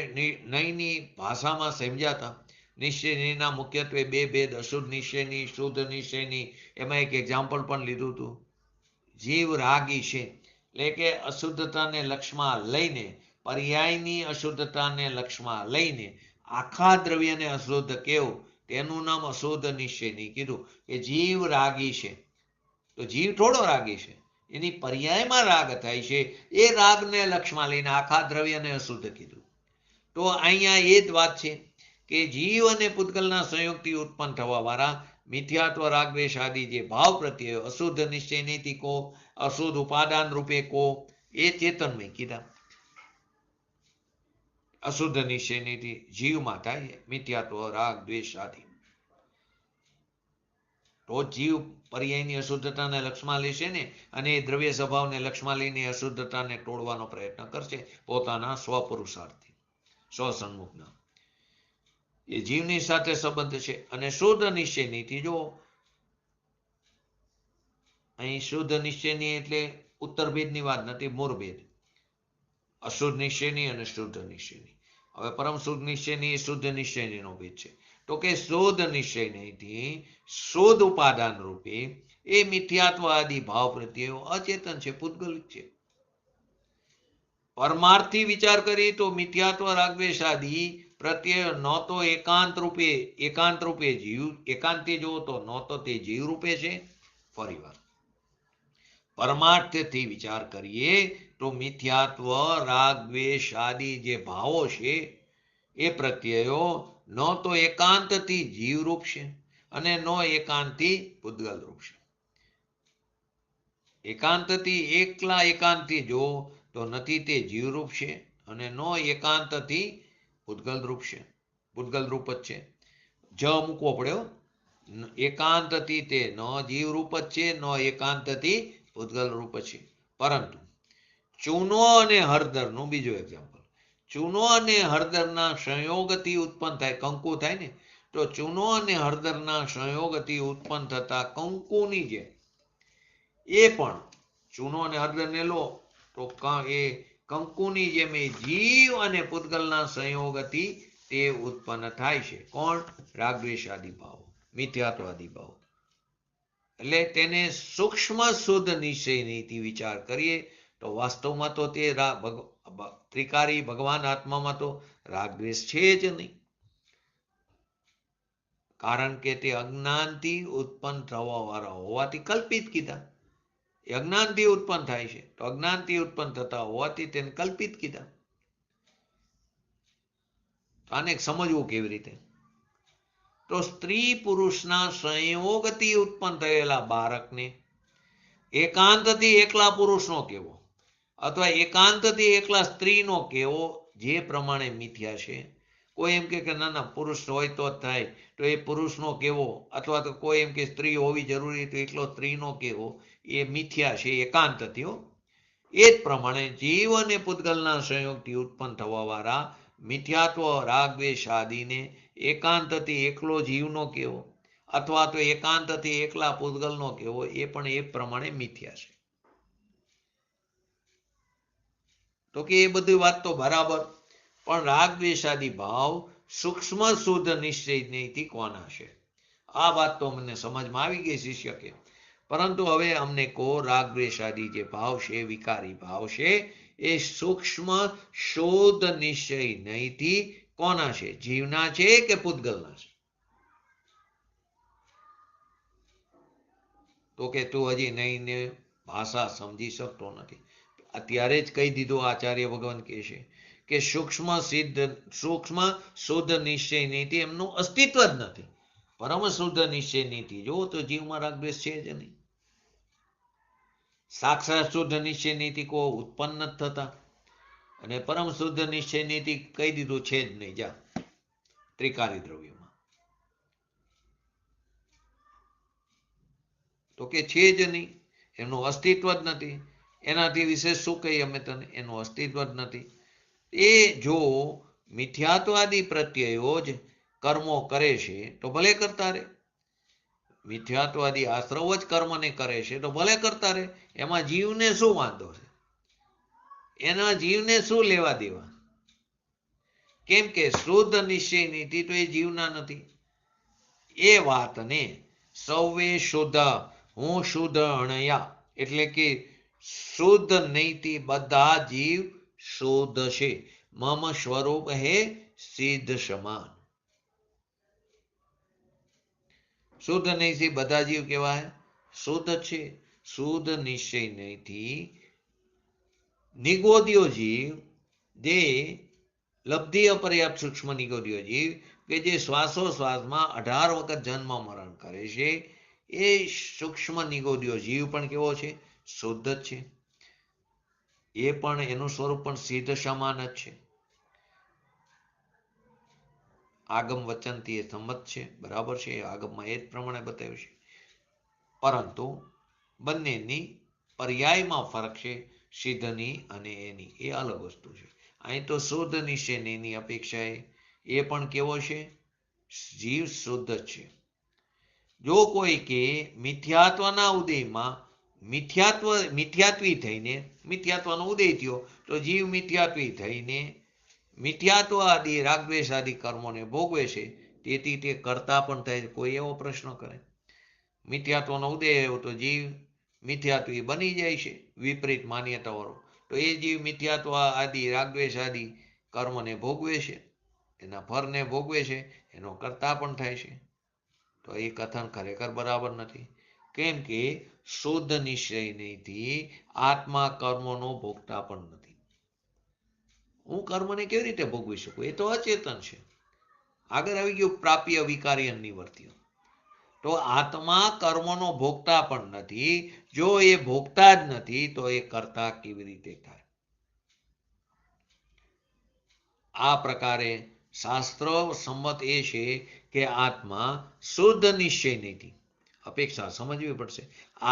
નઈની ભાષામાં સમજાતા નિશ્ચયના મુખ્યત્વે 2 ભેદ, અશુદ્ધ નિશ્ચયની, શુદ્ધ નિશ્ચયની. એમાં એક એક્ઝામ્પલ પણ લીધું હતું. જીવ રાગી છે એટલે કે અશુદ્ધતાને લક્ષમાં લઈને, પર્યાયની અશુદ્ધતાને લક્ષમાં લઈને આખા દ્રવ્યને અશુદ્ધ કેવું, તેનું નામ અશુદ્ધ નિશ્ચયની કીધું. કે જીવ રાગી છે, તો જીવ થોડો રાગી છે, એની પર્યાયમાં રાગ થાય છે. એ રાગને લક્ષમાં લઈને આખા દ્રવ્યને અશુદ્ધ કીધું. તો અહીંયા એ જ વાત છે કે જીવ અને પૂતગલના સંયોગથી ઉત્પન્ન થવા વાળા મિથ્યાત્વ રાગદ્વેષ આદિ જે ભાવ પ્રત્યે અશુદ્ધ નિશ્ચય નીતિ કો, અશુદ્ધ ઉપાદાન રૂપે કો, એ ચેતનમય કીધા. અશુદ્ધ નિશ્ચય નીતિ જીવમાં થાય મિથ્યાત્વ રાગ દ્વેષ આદિ. તો જીવ પર્યાયની અશુદ્ધતાને લક્ષમાં લેશે ને, અને એ દ્રવ્ય સ્વભાવને લક્ષમાં લઈને અશુદ્ધતાને તોડવાનો પ્રયત્ન કરશે પોતાના સ્વપુરુષાર્થથી, સ્વસન્મુખના. એ જીવની સાથે સંબંધ છે. અને શુદ્ધ નિશ્ચય નીતિ, જો અહીં શુદ્ધ નિશ્ચયની એટલે ઉત્તર ભેદની વાત નથી, મૂળભેદ. અશુદ્ધ નિશ્ચયની અને શુદ્ધ નિશ્ચયની. હવે પરમ શુદ્ધ નિશ્ચયની શુદ્ધ નિશ્ચયની નો ભેદ છે. તો કે શુદ્ધ નિશ્ચય નહીં, શુદ્ધ ઉપાદાન રૂપે એ મિથ્યાત્વ આદિ ભાવ પ્રત્યયો અચેતન છે, પૂતગલિક છે. પરમાર્થી વિચાર કરીએ તો મિથ્યાત્વ રાગદ્વેષ આદિ પ્રત્યય ન તો એકાંત રૂપે જીવ, એકાંતી જુઓ તો ન તો તે જીવ રૂપે છે. ફરી વાર પરમાર્થથી વિચાર કરીએ તો મિથ્યાત્વ રાગ દ્વેષ આદિ જે ભાવો છે એ પ્રત્યયો ન તો એકાંતથી જીવરૂપ છે અને ન એકાંતથી પૂતગલ રૂપ છે. એકાંતથી એકાંતથી જો તો નથી તે જીવરૂપ છે અને ન એકાંતથી પૂતગલ રૂપ છે, પૂતગલ રૂપ જ છે. જ મૂકવો પડ્યો. એકાંતથી તે ન જીવરૂપ જ છે, ન એકાંતથી પૂતગલ રૂપ છે. પરંતુ ચૂનો અને હળદરનું બીજું એક્ઝામ્પલ. ચૂનો અને હળદરના સંયોગથી ઉત્પન્ન થાય, કંકુ થાય ને, તો ચૂનો અને હળદરના સંયોગથી ઉત્પન્ન થતા કંકુની જેમ એ પણ ચૂનો અને હળદરને લો તો એ કંકુની જેમ એ જીવ અને પૂતગલના સંયોગથી તે ઉત્પન્ન થાય છે. કોણ? રાગદ્વેષાદિ ભાવ, મિથ્યાત્વાદી ભાવ. એટલે તેને સૂક્ષ્મ શુદ્ધ નિશ્ચયથી વિચાર કરીએ તો વાસ્તવમાં તો તે ત્રિકારી ભગવાન આત્મામાં તો રાગદ્વેષ છે જ નહીં. કારણ કે તે અજ્ઞાનથી ઉત્પન્ન થવા વાળા હોવાથી કલ્પિત કીધા. એ અજ્ઞાનથી ઉત્પન્ન થાય છે તો અજ્ઞાનથી ઉત્પન્ન થતા હોવાથી તેને કલ્પિત કીધા. આને સમજવું કેવી રીતે? તો સ્ત્રી પુરુષના સંયોગથી ઉત્પન્ન થયેલા બાળકને એકાંતથી એકલા પુરુષનો કેવો અથવા એકાંતથી એકલા સ્ત્રીનો કેવો જે પ્રમાણે મિથ્યા છે. કોઈ એમ કે ના ના પુરુષ હોય તો જ થાય તો એ પુરુષનો કેવો, અથવા તો કોઈ એમ કે સ્ત્રી હોવી જરૂરી તો એકલો સ્ત્રીનો કેવો, એ મિથ્યા છે, એકાંતથી. એ જ પ્રમાણે જીવ અને પૂતગલના સંયોગથી ઉત્પન્ન થવા વાળા મિથ્યાત્વ રાગદ્વેષ આદિને એકાંતથી એકલો જીવનો કેવો અથવા તો એકાંતથી એકલા પૂતગલનો કેવો, એ પણ એ પ્રમાણે મિથ્યા છે. તો કે એ બધી વાત તો બરાબર, પણ રાગદ્વેષાદિ ભાવ સૂક્ષ્મ શુદ્ધ નિશ્ચયથી કોના છે? આ વાત તો મને સમજમાં આવી ગઈ શિષ્ય કે. પરંતુ હવે અમને કહો, રાગદ્વેષાદિ જે ભાવ છે, વિકારી ભાવ છે, એ સૂક્ષ્મ શુદ્ધ નિશ્ચય નહીંથી કોના છે? જીવના છે કે પૂતગલના છે? તો કે તું હજી નહીં ભાષા સમજી શકતો નથી. અત્યારે જ કહી દીધું આચાર્ય ભગવાન કહે છે કે સૂક્ષ્મ શુદ્ધ નિશ્ચય નીતિ એમનું અસ્તિત્વ જ નથી. પરમ શુદ્ધ નિશ્ચય નીતિ જો તો જીવમાં રાગદ્વેષ છે જ નહીં. સાક્ષાત શુદ્ધ નિશ્ચય નીતિ કો ઉત્પન્ન જ થતા, અને પરમ શુદ્ધ નિશ્ચય નીતિ કહી દીધું છે જ નહીં. જા ત્રિકારી દ્રવ્યમાં તો કે છે જ નહીં, એનું અસ્તિત્વ જ નથી. એનાથી વિશેષ શું કહીએ અમે તને? એનું અસ્તિત્વ જ નથી. એ જો મિથ્યાત્વાદી પ્રત્યયો જ કર્મો કરે છે તો ભલે કરતા રહે. મિથ્યાત્વાદી આશ્રવ જ કર્મને કરે છે તો ભલે કરતા રહે. એમાં જીવને શું વાંધો છે? એના જીવને શું લેવા દેવા? કેમ કે શુદ્ધ નિશ્ચય નીતિ તો એ જીવના નથી. એ વાતને સૌએ શુદ્ધ, હું શુદ્ધ અણયા, એટલે કે શુદ્ધ નીતિ બધા જીવ શુદ્ધ છે. મમ સ્વરૂપ હે સિદ્ધ સમાન. શુદ્ધ નીતિ બધા જીવ કેવાય? શુદ્ધ છે. શુદ્ધ નિશ્ચય નીતિ નિગોદ્યો જીવ, જે લબ્ધિ અપર્યાપ્ત સૂક્ષ્મ નિગોદ્યો જીવ કે જે શ્વાસોશ્વાસમાં 18 વખત જન્મ મરણ કરે છે, એ સૂક્ષ્મ નિગોદ્યો જીવ પણ કેવો છે? શુદ્ધ જ છે. એ પણ એનું સ્વરૂપ પણ સિદ્ધ સમાન જ છે. આગમ વચનથી એ સંમત છે, બરાબર છે. આગમમાં એ જ પ્રમાણે બતાવ્યું છે. પરંતુ બંનેની પર્યાયમાં ફરક છે. સિદ્ધની અને એની એ અલગ વસ્તુ છે. અહીં તો શુદ્ધ નિશ્ચય એની અપેક્ષાએ એ પણ કેવો છે? જીવ શુદ્ધ છે. જો કોઈ કે મિથ્યાત્વના ઉદયમાં મિથ્યાત્વી થઈને મિથ્યાત્વનો ઉદય થયો તો જીવ મિથ્યાત્વી થઈને મિથ્યાત્વ આદિ રાગદ્વેષ આદિ કર્મોને ભોગવે છે, તેથી તે કરતા પણ થાય. કોઈ એવો પ્રશ્ન કરે? મિથ્યાત્વનો ઉદય આવ્યો તો જીવ મિથ્યાત્વી બની જાય છે, વિપરીત માન્યતાવાળો. તો એ જીવ મિથ્યાત્વ આદિ રાગદ્વેષ આદિ કર્મને ભોગવે છે, એના ફળને ભોગવે છે, એનો કરતા પણ થાય છે. તો એ કથન ખરેખર બરાબર નથી. કેમ કે શુદ્ધ નિશ્ચયથી આત્મા કર્મનો ભોગતા પણ નથી. હું કર્મને કેવી રીતે ભોગવી શકું? એ તો અચેતન છે. આગળ આવી ગયું પ્રાપ્ય વિકારી નિવર્ત્ય. તો આત્મા કર્મનો ભોગતા પણ નથી. જો એ ભોગતા જ નથી તો એ કરતા કેવી રીતે થાય? આ પ્રકારે શાસ્ત્ર સંમત એ છે કે આત્મા શુદ્ધ નિશ્ચય નથી. અપેક્ષા સમજવી પડશે.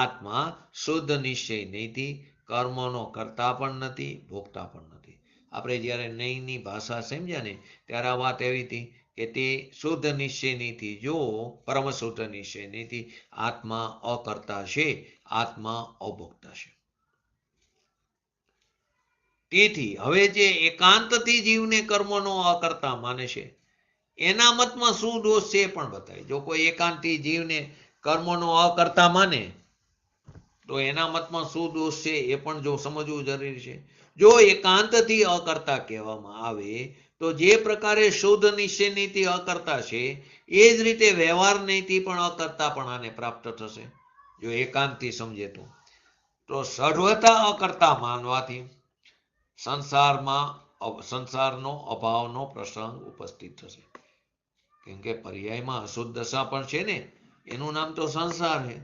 આત્મા શુદ્ધ નિશ્ચય નથી, કર્મનો કરતા પણ નથી, ભોગતા પણ નથી. આપણે જ્યારે નૈની ભાષા સમજ્યા ને ત્યારે આ વાત એવી હતી કે તે શુદ્ધ નિશ્ચય નથી. જો પરમ શુદ્ધ નિશ્ચય નથી, આત્મા અકર્તા છે, આત્મા અભોગતા છે. તેથી હવે જે એકાંતથી જીવને કર્મનો અકર્તા માને છે એના મતમાં શું દોષ છે એ પણ બતાવે. જો કોઈ એકાંતી જીવને કર્મનો અકર્તા માને તો એના મતમાં શું દોષ છે એ પણ જો સમજવું જરૂરી છે. જો એકાંતથી અકર્તા કહેવામાં આવે તો જે પ્રકારે શુદ્ધ નિશ્ચય નીતિ અકર્તા છે એ જ રીતે વ્યવહાર નીતિ પણ અકર્તા પણ આને પ્રાપ્ત થશે. જો એકાંતથી સમજે તો સર્વથા અકર્તા માનવાથી સંસારનો અભાવનો પ્રસંગ ઉપસ્થિત થશે. કેમ કે પર્યાયમાં અશુદ્ધ દશા પણ છે ને, એનું નામ તો સંસાર છે.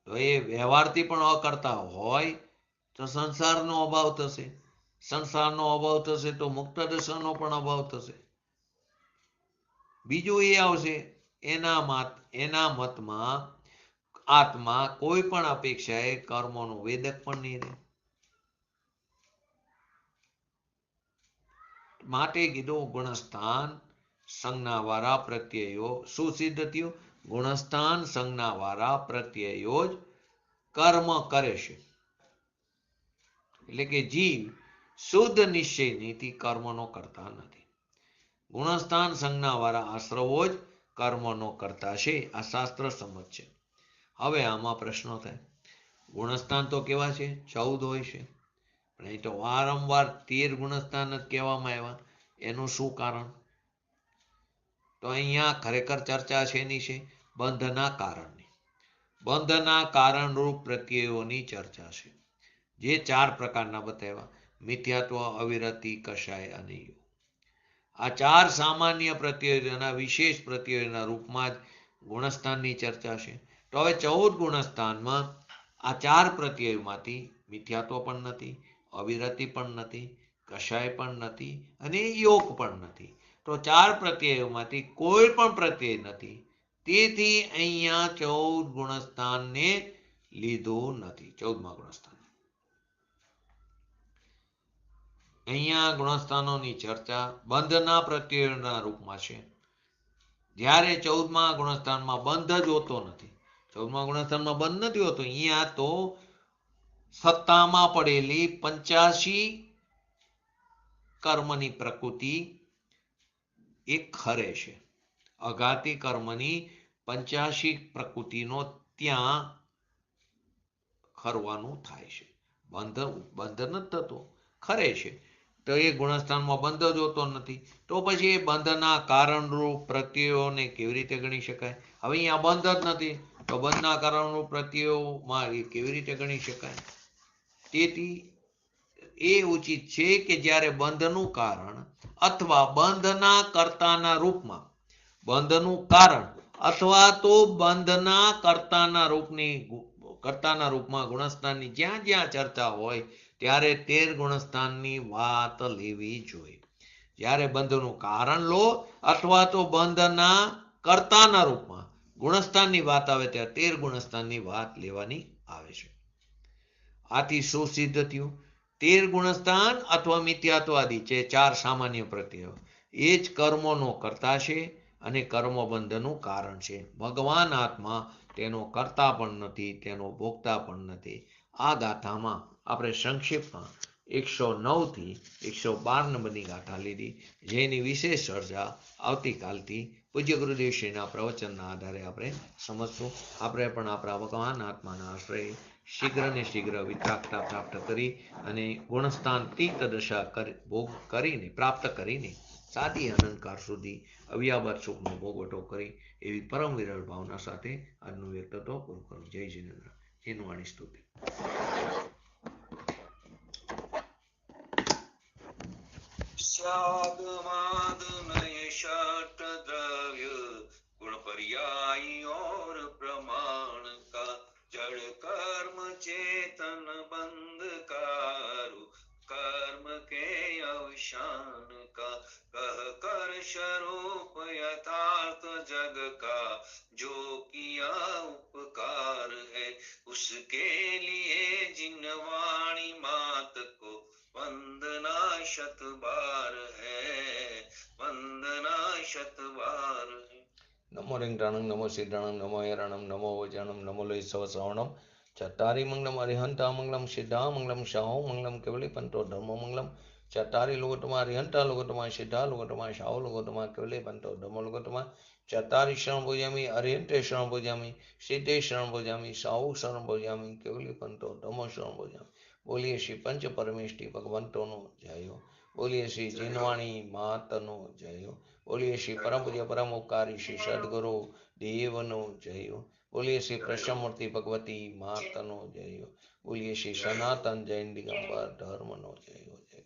તો એ વ્યવહારથી પણ અકર્તા હોય તો સંસારનો અભાવ થશે. સંસારનો અભાવ થશે તો મુક્ત દશાનો પણ અભાવ થશે. બીજું એ આવશે એના મતમાં આત્મા કોઈ પણ અપેક્ષાએ કર્મોનો વેદક પણ નહીં રહે. માટે કીધું ગુણસ્થાન સંજ્ઞા વાળા પ્રત્યયો શું સિદ્ધ થયું? ગુણસ્થાન સંજ્ઞા વાળા પ્રત્યયો જ કર્મ કરે છે. એટલે કે જીવ શુદ્ધ નિશ્ચય નીતિ કર્મનો કરતા નથી. ગુણસ્થાન સંજ્ઞા વાળા આશ્રવો જ કર્મનો કરતા છે. આ શાસ્ત્ર સંમત છે. હવે આમાં પ્રશ્નો થાય. ગુણસ્થાન તો કેવા છે? 14 હોય છે. પણ અહીં તો વારંવાર 13 ગુણસ્થાન જ કહેવામાં આવ્યા. એનું શું કારણ? તો અહીંયા ખરેખર ચર્ચા છે એની છે બંધના કારણની. બંધના કારણરૂપ પ્રત્યયોની ચર્ચા છે. જે 4 પ્રકારના બતાવ્યા: મિથ્યાત્વ, અવિરતિ, કષાય અને યોગ. આ 4 સામાન્ય પ્રત્યયોના વિશેષ પ્રત્યયોના રૂપમાં જ ગુણસ્થાનની ચર્ચા છે. તો હવે 14 ગુણસ્થાનમાં આ 4 પ્રત્યયોમાંથી મિથ્યાત્વ પણ નથી, અવિરતિ પણ નથી, કષાય પણ નથી અને યોગ પણ નથી. તો 4 પ્રત્યયોમાંથી કોઈ પણ પ્રત્યય નથી. તેથી અહીંયા 14 ગુણસ્થાનને લીધું નથી. 14મા ગુણસ્થાન. અહીંયા ગુણસ્થાનોની ચર્ચા બંધના પ્રત્યયોના રૂપમાં છે. જ્યારે 14મા ગુણસ્થાનમાં બંધ જ હોતો નથી. 14મા ગુણસ્થાનમાં બંધ નથી હોતો. અહીંયા તો સત્તામાં પડેલી 85 કર્મની પ્રકૃતિ એ ખરે છે. અઘાતી કર્મની 85 પ્રકૃતિનો ત્યાં ખરવાનું થાય છે. બંધ નથી થતો, ખરે છે. તો એ ગુણસ્થાનમાં બંધ જ હોતો નથી. તો પછી એ બંધના કારણરૂપ પ્રત્યયોને કેવી રીતે ગણી શકાય? હવે અહીંયા બંધ જ નથી તો બંધના કારણરૂપ પ્રત્યયોમાં એ કેવી રીતે ગણી શકાય? તેથી એ ઉચિત છે કે જ્યારે બંધનું કારણ અથવા બંધના કર્તાના રૂપમાં બંધનું કારણ અથવા તો બંધના કર્તાના રૂપમાં ગુણસ્થાનની જ્યાં જ્યાં ચર્ચા હોય ત્યારે 13 ગુણસ્થાનની વાત લેવી જોઈએ. જ્યારે બંધનું કારણ લો અથવા તો બંધના કર્તાના રૂપમાં ગુણસ્થાનની વાત આવે ત્યારે 13 ગુણસ્થાનની વાત લેવાની આવે છે. આથી શું સિદ્ધ થયું? 13 ગુણસ્થાન અથવા મિથ્યાત્વાદી છે 4 સામાન્ય પ્રત્યયો એ જ કર્મોનો કર્તા છે અને કર્મબંધનું કારણ છે. ભગવાન આત્મા તેનો કર્તા પણ નથી, તેનો ભોગતા પણ નથી. આ ગાથામાં આપણે સંક્ષિપ્તમાં 109 થી 112 નંબરની ગાથા લીધી, જેની વિશેષ ચર્ચા આવતીકાલથી પૂજ્ય ગુરુદેવશ્રીના પ્રવચનના આધારે આપણે સમજશું. આપણે પણ આપણા ભગવાન આત્માના આશ્રય શીઘ્ર ને શીઘ્ર વિતરાગતા પ્રાપ્ત કરી અને ગુણસ્થાન તીર્થ દશા ભોગ કરીને પ્રાપ્ત કરીને સાદી અનંતકાળ સુધી અવ્યાબાદ સુખનો ભોગવટો કરી એવી પરમ વિરલ ભાવના સાથે આજનું વ્યક્તિત્વ પૂરું કરું. જય જિનેન્દ્ર. એનું વાણી સ્તુતિ. स्यादमाद नय षट द्रव्य गुण पर्यायी और प्रमाण का जड़ कर्म चेतन बंध कारू कर्म के अवसान का कह कर स्वरूप यथार्थ जग का जो किया उपकार है उसके लिए जिन वाणी मात को वंदना शत बार है, वंदना शत बार है. नमो रिंगणं नमो सिद्धणं नमो हरणं नमो वजणं नमो लय सव श्रवणं चत्तारि मंगलम अरिहंता मंगलम सिद्धा मंगलम शाहो मंगलम केवली पंतो धर्मो मंगलम चत्तारि लोकोत्तमा अरिहंता लोकोत्तमा सिद्धा लोकोत्तमा शाहो लोकोत्तमा केवली पंतो धर्मो लोकोत्तमा चत्तारि शरण पूजयामि अरिहंते शरण पूजयामि सिद्धे शरण पूजयामि शाहो शरण पूजयामि केवली पंतो धर्मो शरण पूजयामि. बोलिए श्री पंच परमेष्ठी भगवंतोनो जय हो. बोलिए श्री जिनवाणी मातनो जय हो. बोलिए श्री परम पूज्य परम उपकारी श्री सदगुरु देवनो जय हो. बोलिए श्री कृष्णमूर्ति भगवती मातनो जय हो. बोलिए श्री सनातन जैन दिगंबर धर्मनो जय हो. जय